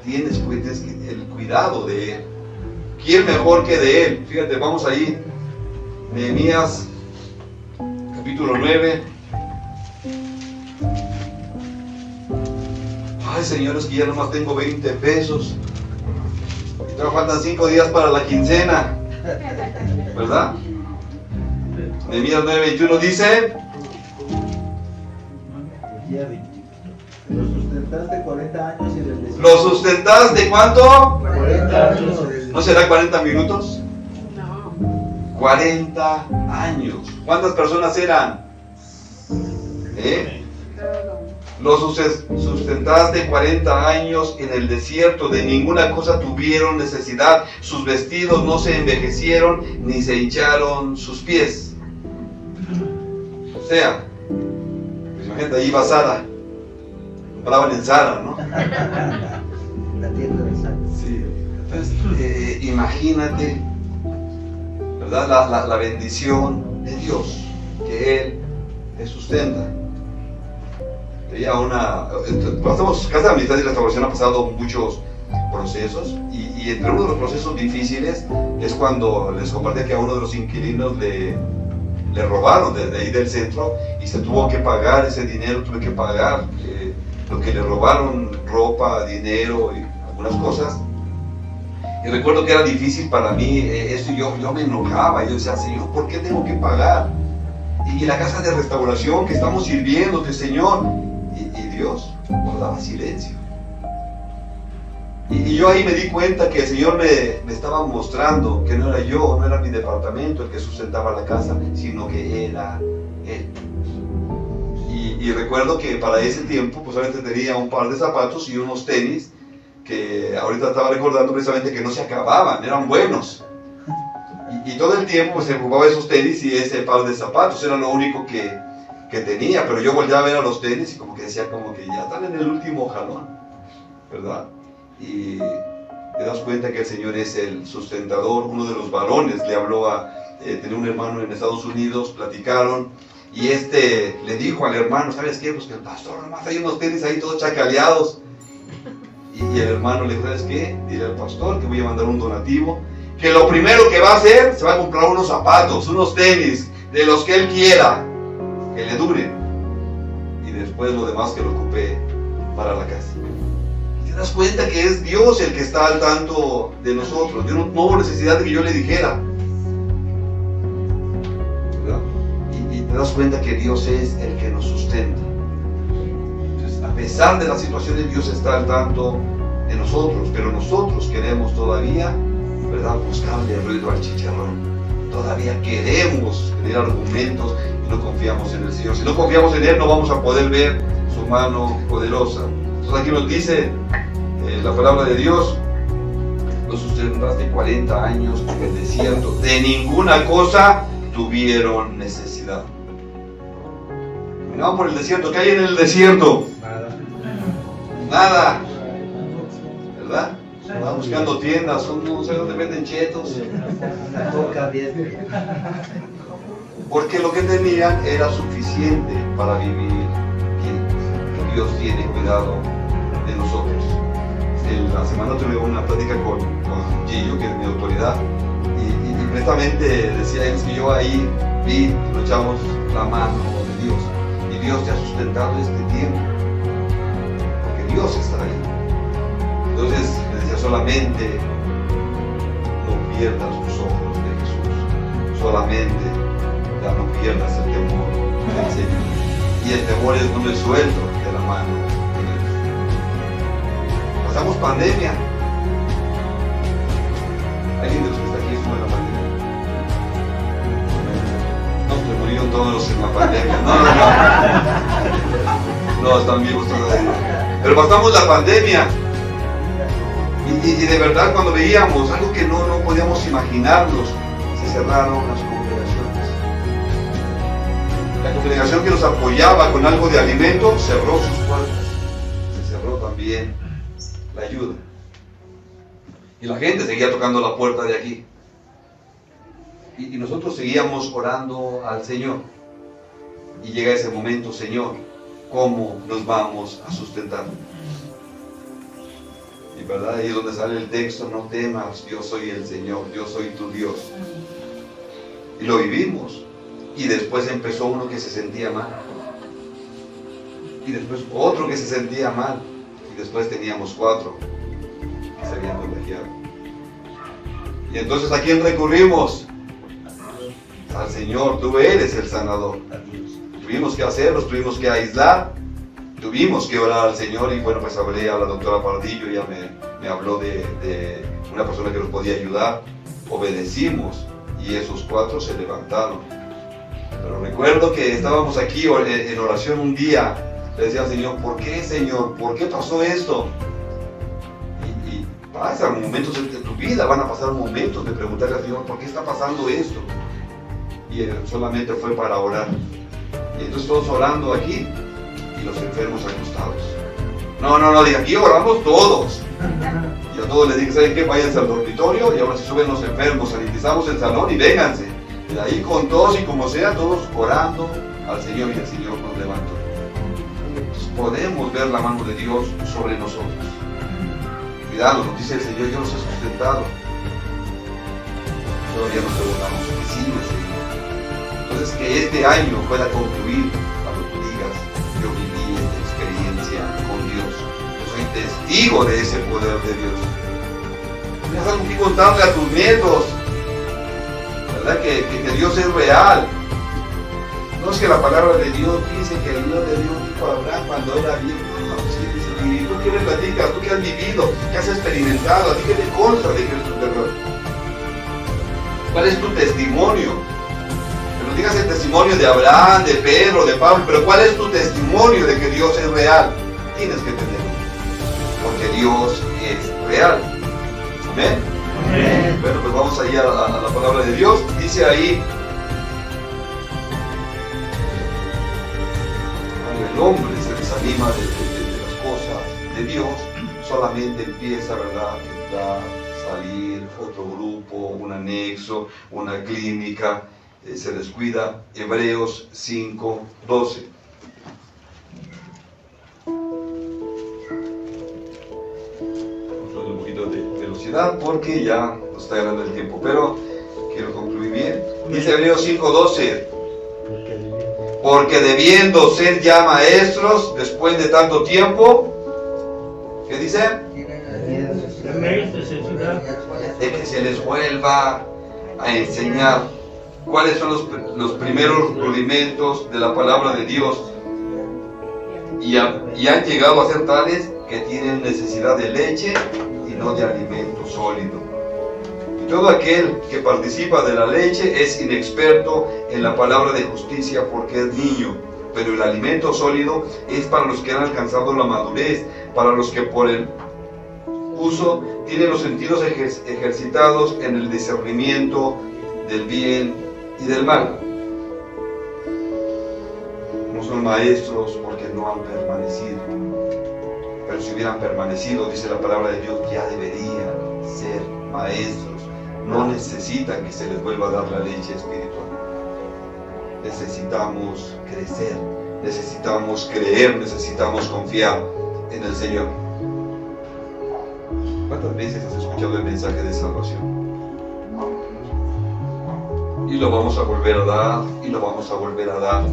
Tienes el cuidado de Él. ¿Quién mejor que de Él? Fíjate, vamos ahí, Nehemías capítulo 9. Ay, Señor, es que ya nomás tengo 20 pesos. Y me faltan 5 días para la quincena, ¿verdad? Nehemías 9:21 dice: Los sustentaste 40 años y les decís. ¿Lo sustentaste cuánto? 40 años. ¿No será 40 minutos? No. 40 años. ¿Cuántas personas eran? Lo sustentaste 40 años en el desierto, de ninguna cosa tuvieron necesidad, sus vestidos no se envejecieron, ni se hincharon sus pies. O sea, pues imagínate, ahí va Sara, compraban en Sara, ¿no? La tienda de Sara. Sí. Entonces, imagínate, ¿verdad? La bendición de Dios, que Él te sustenta. Casa de Amistad y Restauración ha pasado muchos procesos y entre uno de los procesos difíciles es cuando les compartí que a uno de los inquilinos le robaron desde ahí del centro y se tuvo que pagar ese dinero, tuve que pagar lo que le robaron, ropa, dinero y algunas cosas. Y recuerdo que era difícil para mí esto, y yo me enojaba, yo decía: Señor, ¿por qué tengo que pagar? Y la casa de restauración que estamos sirviéndote, Señor. Y Dios guardaba silencio. Y yo ahí me di cuenta que el Señor me estaba mostrando que no era yo, no era mi departamento el que sustentaba la casa, sino que era Él. Y recuerdo que para ese tiempo pues solamente tenía un par de zapatos y unos tenis que ahorita estaba recordando precisamente que no se acababan, eran buenos. Y todo el tiempo pues, se ocupaba esos tenis y ese par de zapatos, era lo único que tenía. Pero yo volví a ver a los tenis y como que decía como que ya están en el último jalón, ¿verdad? Y te das cuenta que el Señor es el sustentador. Uno de los varones le habló a, tenía un hermano en Estados Unidos, platicaron, y le dijo al hermano, ¿sabes qué? Pues que el pastor nomás hay unos tenis ahí todos chacaleados. Y el hermano le dijo, ¿sabes qué? Dile al pastor que voy a mandar un donativo, que lo primero que va a hacer, se va a comprar unos zapatos, unos tenis, de los que él quiera, que le duren, y después lo demás que lo ocupe para la casa. Y te das cuenta que es Dios el que está al tanto de nosotros. Yo no hubo necesidad de que yo le dijera, ¿verdad? Y te das cuenta que Dios es el que nos sustenta. Entonces, a pesar de las situaciones, Dios está al tanto de nosotros, pero nosotros queremos todavía, ¿verdad?, buscarle ruido al chicharrón. Todavía queremos tener argumentos y no confiamos en el Señor. Si no confiamos en Él, no vamos a poder ver su mano poderosa. Entonces aquí nos dice la palabra de Dios: los sustentaste 40 años en el desierto, de ninguna cosa tuvieron necesidad. Caminaban por el desierto. ¿Qué hay en el desierto? Nada, ¿verdad? Estaba buscando tiendas, no sé dónde venden chetos. Porque lo que tenían era suficiente para vivir bien. Dios tiene cuidado de nosotros. La semana tuve una plática con Gillo, que es mi autoridad, y precisamente decía él que yo ahí vi, nos echamos la mano de Dios, y Dios te ha sustentado este tiempo, porque Dios está ahí. Entonces le decía, solamente no pierdas los ojos de Jesús, solamente ya no pierdas el temor del Señor. Y el temor es no me suelto de la mano de Dios. Pasamos pandemia. ¿Alguien de los que está aquí estuvo en la pandemia? No, pues murieron todos en la pandemia. No, están vivos todavía. Pero pasamos la pandemia. Y de verdad, cuando veíamos algo que no podíamos imaginarnos, se cerraron las congregaciones. La congregación que nos apoyaba con algo de alimento cerró sus puertas. Se cerró también la ayuda. Y la gente seguía tocando la puerta de aquí. Y nosotros seguíamos orando al Señor. Y llega ese momento: Señor, ¿cómo nos vamos a sustentar? Y verdad, ahí es donde sale el texto: no temas, yo soy el Señor, yo soy tu Dios. Y lo vivimos. Y después empezó uno que se sentía mal. Y después otro que se sentía mal. Y después teníamos 4 que se habían contagiado. Y entonces, ¿a quién recurrimos? Al Señor. Tú eres el sanador. Tuvimos que hacerlo, tuvimos que aislar. Tuvimos que orar al Señor. Y bueno, pues hablé a la doctora Pardillo, ella me habló de una persona que nos podía ayudar. Obedecimos y esos 4 se levantaron. Pero recuerdo que estábamos aquí en oración un día. Le decía al Señor: ¿por qué, Señor? ¿Por qué pasó esto? Y pasan momentos de tu vida, van a pasar momentos de preguntarle al Señor: ¿por qué está pasando esto? Y solamente fue para orar. Y entonces todos orando aquí, y los enfermos acostados. No, diga, aquí oramos todos. Y a todos les dije: ¿saben qué? Váyanse al dormitorio y ahora se suben los enfermos, sanitizamos el salón y vénganse. Y de ahí con todos y como sea, todos orando al Señor, y el Señor nos levantó. Entonces podemos ver la mano de Dios sobre nosotros. Cuidado, nos dice el Señor: yo los he sustentado. Todavía nos preguntamos: ¿qué sigue, Señor? Entonces, que este año pueda concluir cuando tú digas: yo viví esta experiencia con Dios, yo soy testigo de ese poder de Dios. Tienes algo que contarle a tus nietos, ¿verdad? Que Dios es real. No es que la palabra de Dios dice que el Dios de Dios dijo a Abraham cuando era viejo. No, sí, dice: y tú qué me platicas, tú que has vivido, que has experimentado, a ti que te consta de que es tu verdad. ¿Cuál es tu testimonio? Que nos digas el testimonio de Abraham, de Pedro, de Pablo, pero ¿cuál es tu testimonio de que Dios es real? Tienes que tenerlo. porque Dios es real. Amén. Amén. Bueno, pues vamos ahí a la palabra de Dios. Dice ahí, cuando el hombre se desanima de las cosas de Dios, solamente empieza, ¿verdad?, a entrar, salir, otro grupo, un anexo, una clínica, se descuida. Hebreos 5:12. Un poquito de velocidad porque ya nos está ganando el tiempo, pero quiero concluir bien. Dice Hebreos 5:12, porque debiendo ser ya maestros después de tanto tiempo, ¿qué dice? De que se les vuelva a enseñar cuáles son los primeros rudimentos de la palabra de Dios, y han llegado a ser tales que tienen necesidad de leche y no de alimento sólido. Y todo aquel que participa de la leche es inexperto en la palabra de justicia porque es niño, pero el alimento sólido es para los que han alcanzado la madurez, para los que por el uso tienen los sentidos ejercitados en el discernimiento del bien y del mal. No son maestros porque no han permanecido, pero si hubieran permanecido, dice la palabra de Dios, ya deberían ser maestros. No necesitan que se les vuelva a dar la leche espiritual. Necesitamos crecer, necesitamos creer, necesitamos confiar en el Señor. ¿Cuántas veces has escuchado el mensaje de salvación? Y lo vamos a volver a dar, y lo vamos a volver a dar.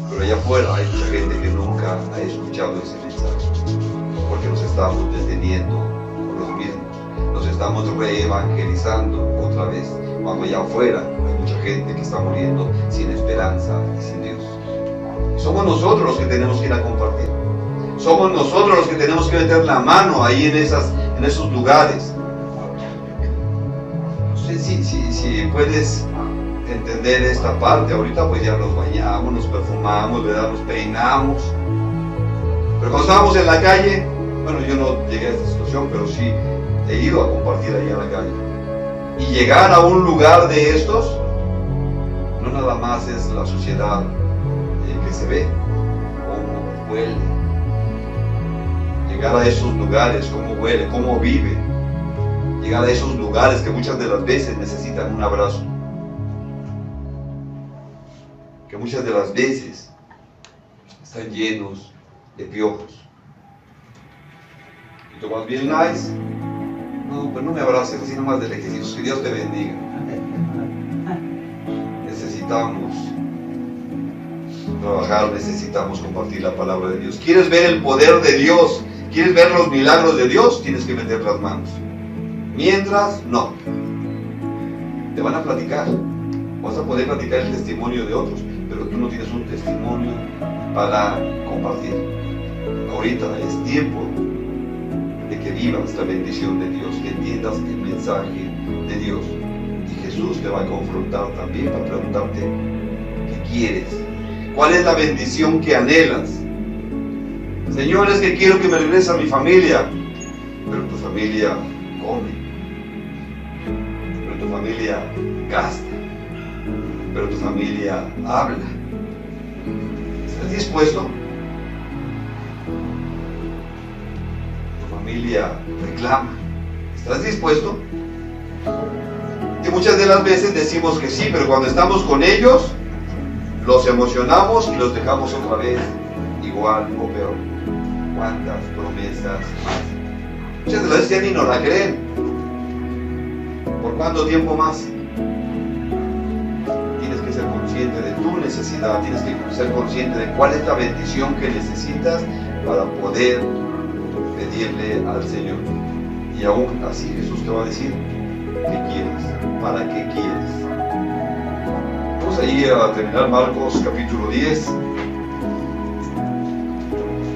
Pero allá afuera hay mucha gente que nunca ha escuchado ese mensaje, porque nos estamos deteniendo por los mismos, nos estamos reevangelizando otra vez, cuando allá afuera hay mucha gente que está muriendo sin esperanza y sin Dios. Somos nosotros los que tenemos que ir a compartir, somos nosotros los que tenemos que meter la mano ahí en esos lugares. No sé si puedes entender esta parte. Ahorita pues ya nos bañamos, nos perfumamos, ¿verdad?, nos peinamos, pero cuando estábamos en la calle, bueno, yo no llegué a esta situación, pero sí he ido a compartir ahí en la calle, y llegar a un lugar de estos no nada más es la suciedad que se ve, cómo huele. Llegar a esos lugares, cómo huele, cómo vive. Llegar a esos lugares que muchas de las veces necesitan un abrazo, que muchas de las veces están llenos de piojos. Y tú vas bien nice, no, pues no me abraces, así nomás de lejecitos, que Dios te bendiga. Necesitamos trabajar, necesitamos compartir la palabra de Dios. ¿Quieres ver el poder de Dios? ¿Quieres ver los milagros de Dios? Tienes que meter las manos. Mientras, no. Te van a platicar. Vas a poder platicar el testimonio de otros, pero tú no tienes un testimonio para compartir. Ahorita es tiempo de que vivas la bendición de Dios, que entiendas el mensaje de Dios. Y Jesús te va a confrontar también para preguntarte, ¿qué quieres? ¿Cuál es la bendición que anhelas? Señor, es que quiero que me regrese a mi familia. Pero tu familia come, pero tu familia gasta, pero tu familia habla. ¿Estás dispuesto? Tu familia reclama. ¿Estás dispuesto? Y muchas de las veces decimos que sí, pero cuando estamos con ellos, los emocionamos y los dejamos otra vez igual o peor. ¿Cuántas promesas más? Muchas de las veces ya ni nos la creen. ¿Por cuánto tiempo más? Tienes que ser consciente de tu necesidad, tienes que ser consciente de cuál es la bendición que necesitas para poder pedirle al Señor. Y aún así Jesús te va a decir, ¿qué quieres? ¿Para qué quieres? Vamos ahí a terminar Marcos capítulo 10.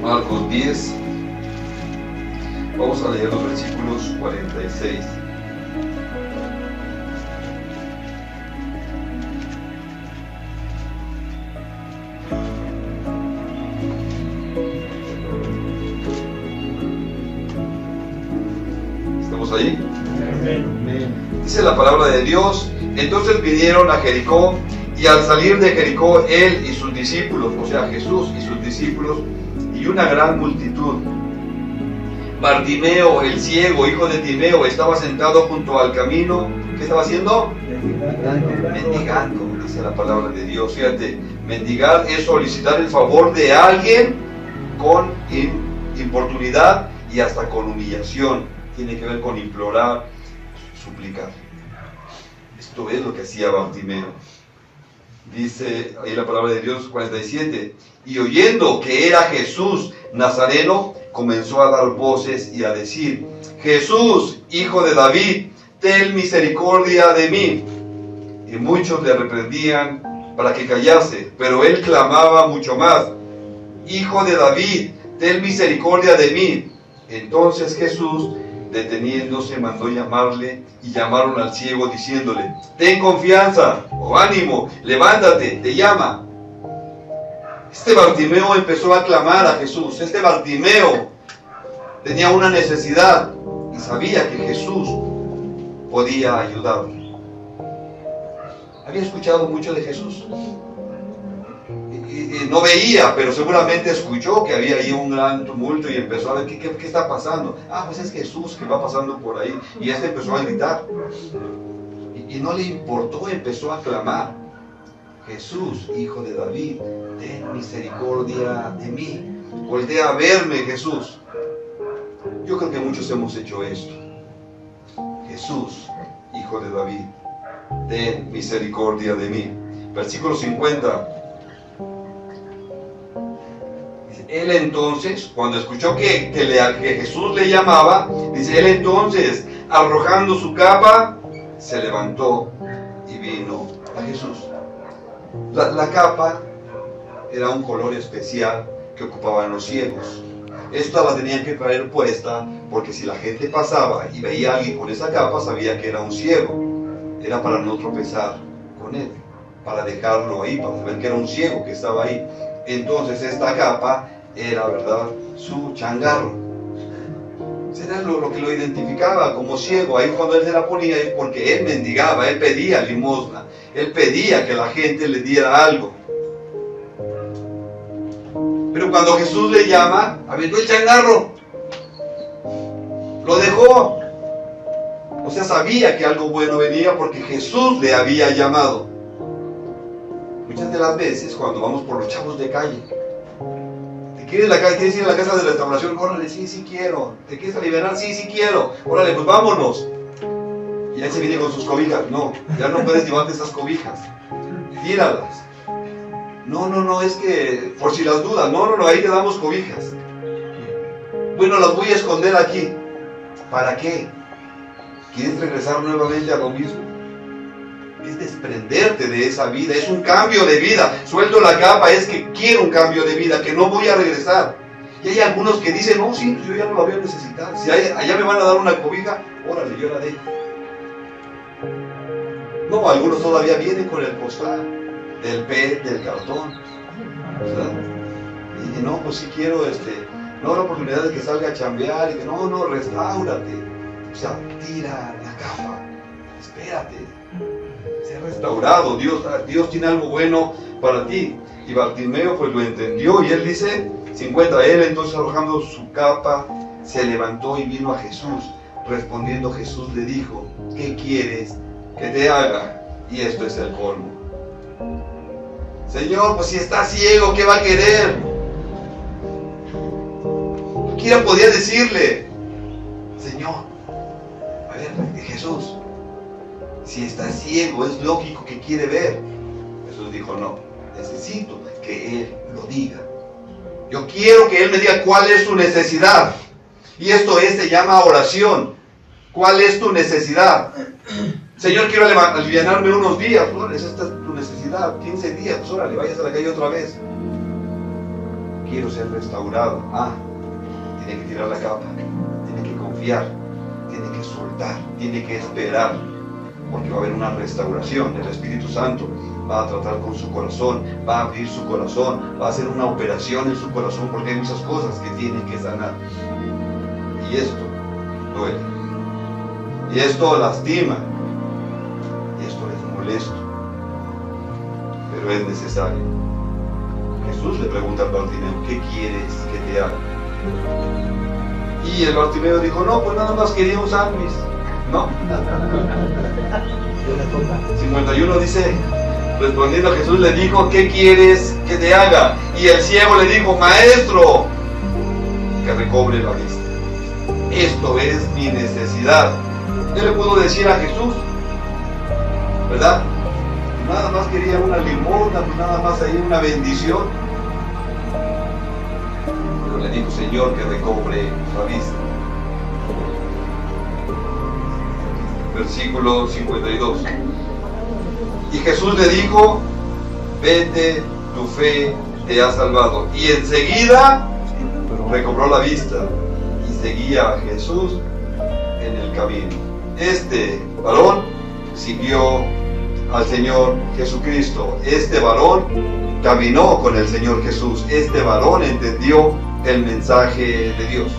Marcos 10. Vamos a leer los versículos 46. ¿Estamos ahí? Amén. Dice la palabra de Dios: entonces vinieron a Jericó, y al salir de Jericó, él y sus discípulos, o sea, Jesús y sus discípulos, y una gran multitud. Bartimeo, el ciego, hijo de Timeo, estaba sentado junto al camino. ¿Qué estaba haciendo? Mendigando, dice la palabra de Dios. Fíjate, mendigar es solicitar el favor de alguien con importunidad y hasta con humillación. Tiene que ver con implorar, suplicar. Esto es lo que hacía Bartimeo. Dice ahí la palabra de Dios 47: y oyendo que era Jesús Nazareno, comenzó a dar voces y a decir: Jesús, hijo de David, ten misericordia de mí. Y muchos le reprendían para que callase, pero él clamaba mucho más: Hijo de David, ten misericordia de mí. Entonces Jesús, deteniéndose, mandó llamarle, y llamaron al ciego diciéndole: ten confianza, o ánimo, levántate, te llama. Este Bartimeo empezó a clamar a Jesús. Este Bartimeo tenía una necesidad y sabía que Jesús podía ayudarle. Había escuchado mucho de Jesús. No veía, pero seguramente escuchó que había ahí un gran tumulto y empezó a ver qué está pasando. Pues es Jesús que va pasando por ahí. Y este empezó a gritar. Y no le importó, empezó a clamar: Jesús, hijo de David, ten misericordia de mí. Voltea a verme, Jesús. Yo creo que muchos hemos hecho esto. Jesús, hijo de David, ten misericordia de mí. Versículo 50. Él entonces, cuando escuchó que Jesús le llamaba, dice, él entonces, arrojando su capa, se levantó y vino a Jesús. La capa era un color especial que ocupaban los ciegos. Esta la tenían que traer puesta porque si la gente pasaba y veía a alguien con esa capa, sabía que era un ciego. Era para no tropezar con él, para dejarlo ahí, para saber que era un ciego que estaba ahí. Entonces esta capa era, ¿verdad?, su changarro. Era lo que lo identificaba como ciego. Ahí cuando él se la ponía es porque él mendigaba, él pedía limosna, él pedía que la gente le diera algo. Pero cuando Jesús le llama, aventó el changarro, lo dejó. O sea, sabía que algo bueno venía porque Jesús le había llamado. Muchas de las veces cuando vamos por los chavos de calle, ¿quieres ir a la casa de restauración? Órale, sí quiero. ¿Te quieres aliviar? Sí quiero. Órale, pues vámonos. Y ahí se viene con sus cobijas. No, ya no puedes llevarte esas cobijas. Tíralas. No, es que por si las dudas. No, ahí te damos cobijas. Bueno, las voy a esconder aquí. ¿Para qué? ¿Quieres regresar nuevamente a lo mismo? Es desprenderte de esa vida, es un cambio de vida. Suelto la capa, es que quiero un cambio de vida, que no voy a regresar. Y hay algunos que dicen, no, sí, yo ya no la voy a necesitar. Si allá me van a dar una cobija, órale, yo la dejo. No, algunos todavía vienen con el costal del PET, del cartón, ¿verdad? Y no, pues sí quiero, no la oportunidad de que salga a chambear, y que no, restáurate. O sea, tira la capa, espérate. Ser restaurado, Dios tiene algo bueno para ti. Y Bartimeo pues lo entendió y él dice 50, él entonces arrojando su capa se levantó y vino a Jesús. Respondiendo Jesús le dijo: ¿qué quieres que te haga? Y esto es el colmo. Señor, pues si está ciego, ¿qué va a querer? Cualquiera podía decirle: Señor, a ver, Jesús, si está ciego, es lógico que quiere ver. Jesús dijo: no, necesito que Él lo diga. Yo quiero que Él me diga cuál es su necesidad. Y esto se llama oración. ¿Cuál es tu necesidad? Señor, quiero alivianarme unos días. Órale, esta es tu necesidad. 15 días, pues órale, vayas a la calle otra vez. Quiero ser restaurado. Tiene que tirar la capa. Tiene que confiar. Tiene que soltar. Tiene que esperar. Porque va a haber una restauración. El Espíritu Santo va a tratar con su corazón, va a abrir su corazón, va a hacer una operación en su corazón, porque hay muchas cosas que tienen que sanar. Y esto duele. Y esto lastima. Y esto es molesto. Pero es necesario. Jesús le pregunta al Bartimeo, ¿qué quieres que te haga? Y el Bartimeo dijo, no, pues nada más quería un sándwich. No. 51 dice, respondiendo Jesús le dijo, ¿qué quieres que te haga? Y el ciego le dijo, maestro, que recobre la vista. Esto es mi necesidad. ¿Qué le puedo decir a Jesús? ¿Verdad? Nada más quería una limosna, pues nada más ahí una bendición. Pero le dijo, Señor, que recobre la vista. Versículo 52. Y Jesús le dijo, vete, tu fe te ha salvado. Y enseguida recobró la vista y seguía a Jesús en el camino. Este varón siguió al Señor Jesucristo. Este varón caminó con el Señor Jesús. Este varón entendió el mensaje de Dios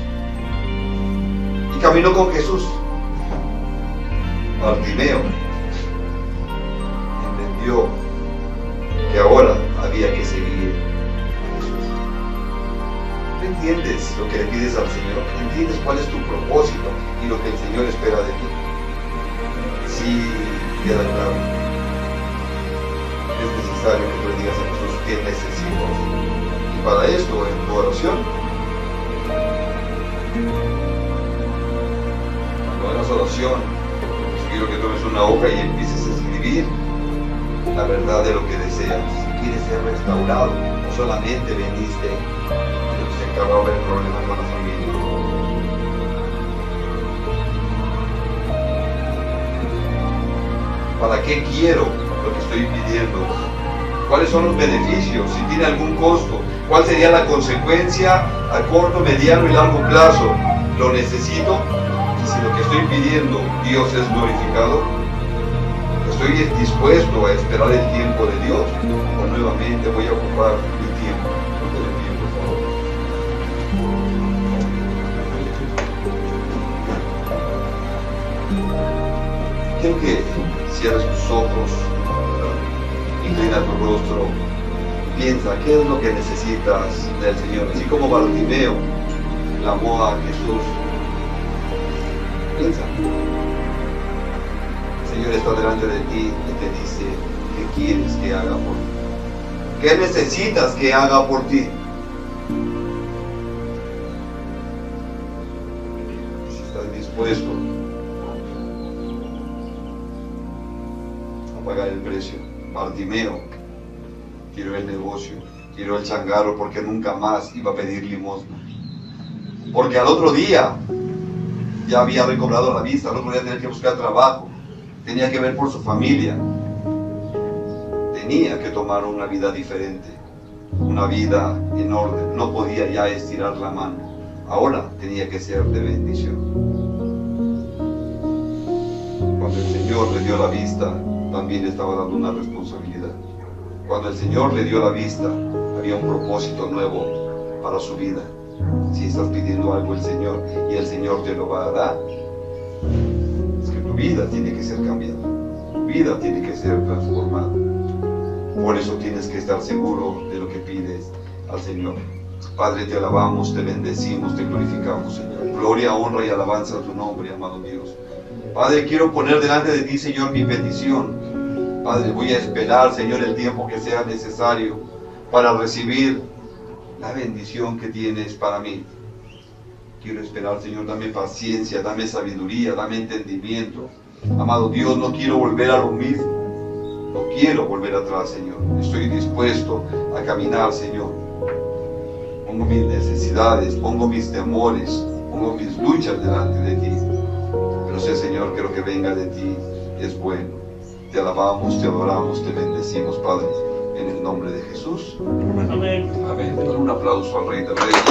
y caminó con Jesús. Bartimeo entendió que ahora había que seguir a Jesús. ¿Tú entiendes lo que le pides al Señor? ¿Entiendes cuál es tu propósito y lo que el Señor espera de ti? Sí, queda claro. Es necesario que tú le digas a Jesús qué necesitas. Y para esto, en tu oración, cuando hagas oración, quiero que tomes una hoja y empieces a escribir la verdad de lo que deseas. Si quieres ser restaurado, no solamente veniste, sino que se acababa el problema con la familia. ¿Para qué quiero lo que estoy pidiendo? ¿Cuáles son los beneficios? Si tiene algún costo, ¿cuál sería la consecuencia a corto, mediano y largo plazo? ¿Lo necesito? Y si lo que estoy pidiendo, Dios es glorificado, ¿estoy dispuesto a esperar el tiempo de Dios? ¿O nuevamente voy a ocupar mi tiempo? No te lo pido, por favor. Quiero que cierres tus ojos, inclina tu rostro, piensa qué es lo que necesitas del Señor. Así como Bartimeo clamó a Jesús, piensa. El Señor está delante de ti y te dice, ¿qué quieres que haga por ti? ¿Qué necesitas que haga por ti? Si estás dispuesto a pagar el precio. Bartimeo tiró el negocio, tiró el changarro porque nunca más iba a pedir limosna. Porque al otro día ya había recobrado la vista, al otro día tenía que buscar trabajo, tenía que ver por su familia, tenía que tomar una vida diferente, una vida en orden, no podía ya estirar la mano, ahora tenía que ser de bendición. Cuando el Señor le dio la vista, también le estaba dando una responsabilidad. Cuando el Señor le dio la vista, había un propósito nuevo para su vida. Si estás pidiendo algo al Señor y el Señor te lo va a dar, es que tu vida tiene que ser cambiada, tu vida tiene que ser transformada. Por eso tienes que estar seguro de lo que pides al Señor. Padre, te alabamos, te bendecimos, te glorificamos, Señor. Gloria, honra y alabanza a tu nombre, amado Dios. Padre, quiero poner delante de ti, Señor, mi petición. Padre, voy a esperar, Señor, el tiempo que sea necesario para recibir la bendición que tienes para mí. Quiero esperar, Señor, dame paciencia, dame sabiduría, dame entendimiento. Amado Dios, no quiero volver a lo mismo. No quiero volver atrás, Señor. Estoy dispuesto a caminar, Señor. Pongo mis necesidades, pongo mis temores, pongo mis luchas delante de ti. Pero sé, Señor, que lo que venga de ti es bueno. Te alabamos, te adoramos, te bendecimos, Padre, en el nombre de Jesús. Amén. Amén. Un aplauso al Rey de Reyes.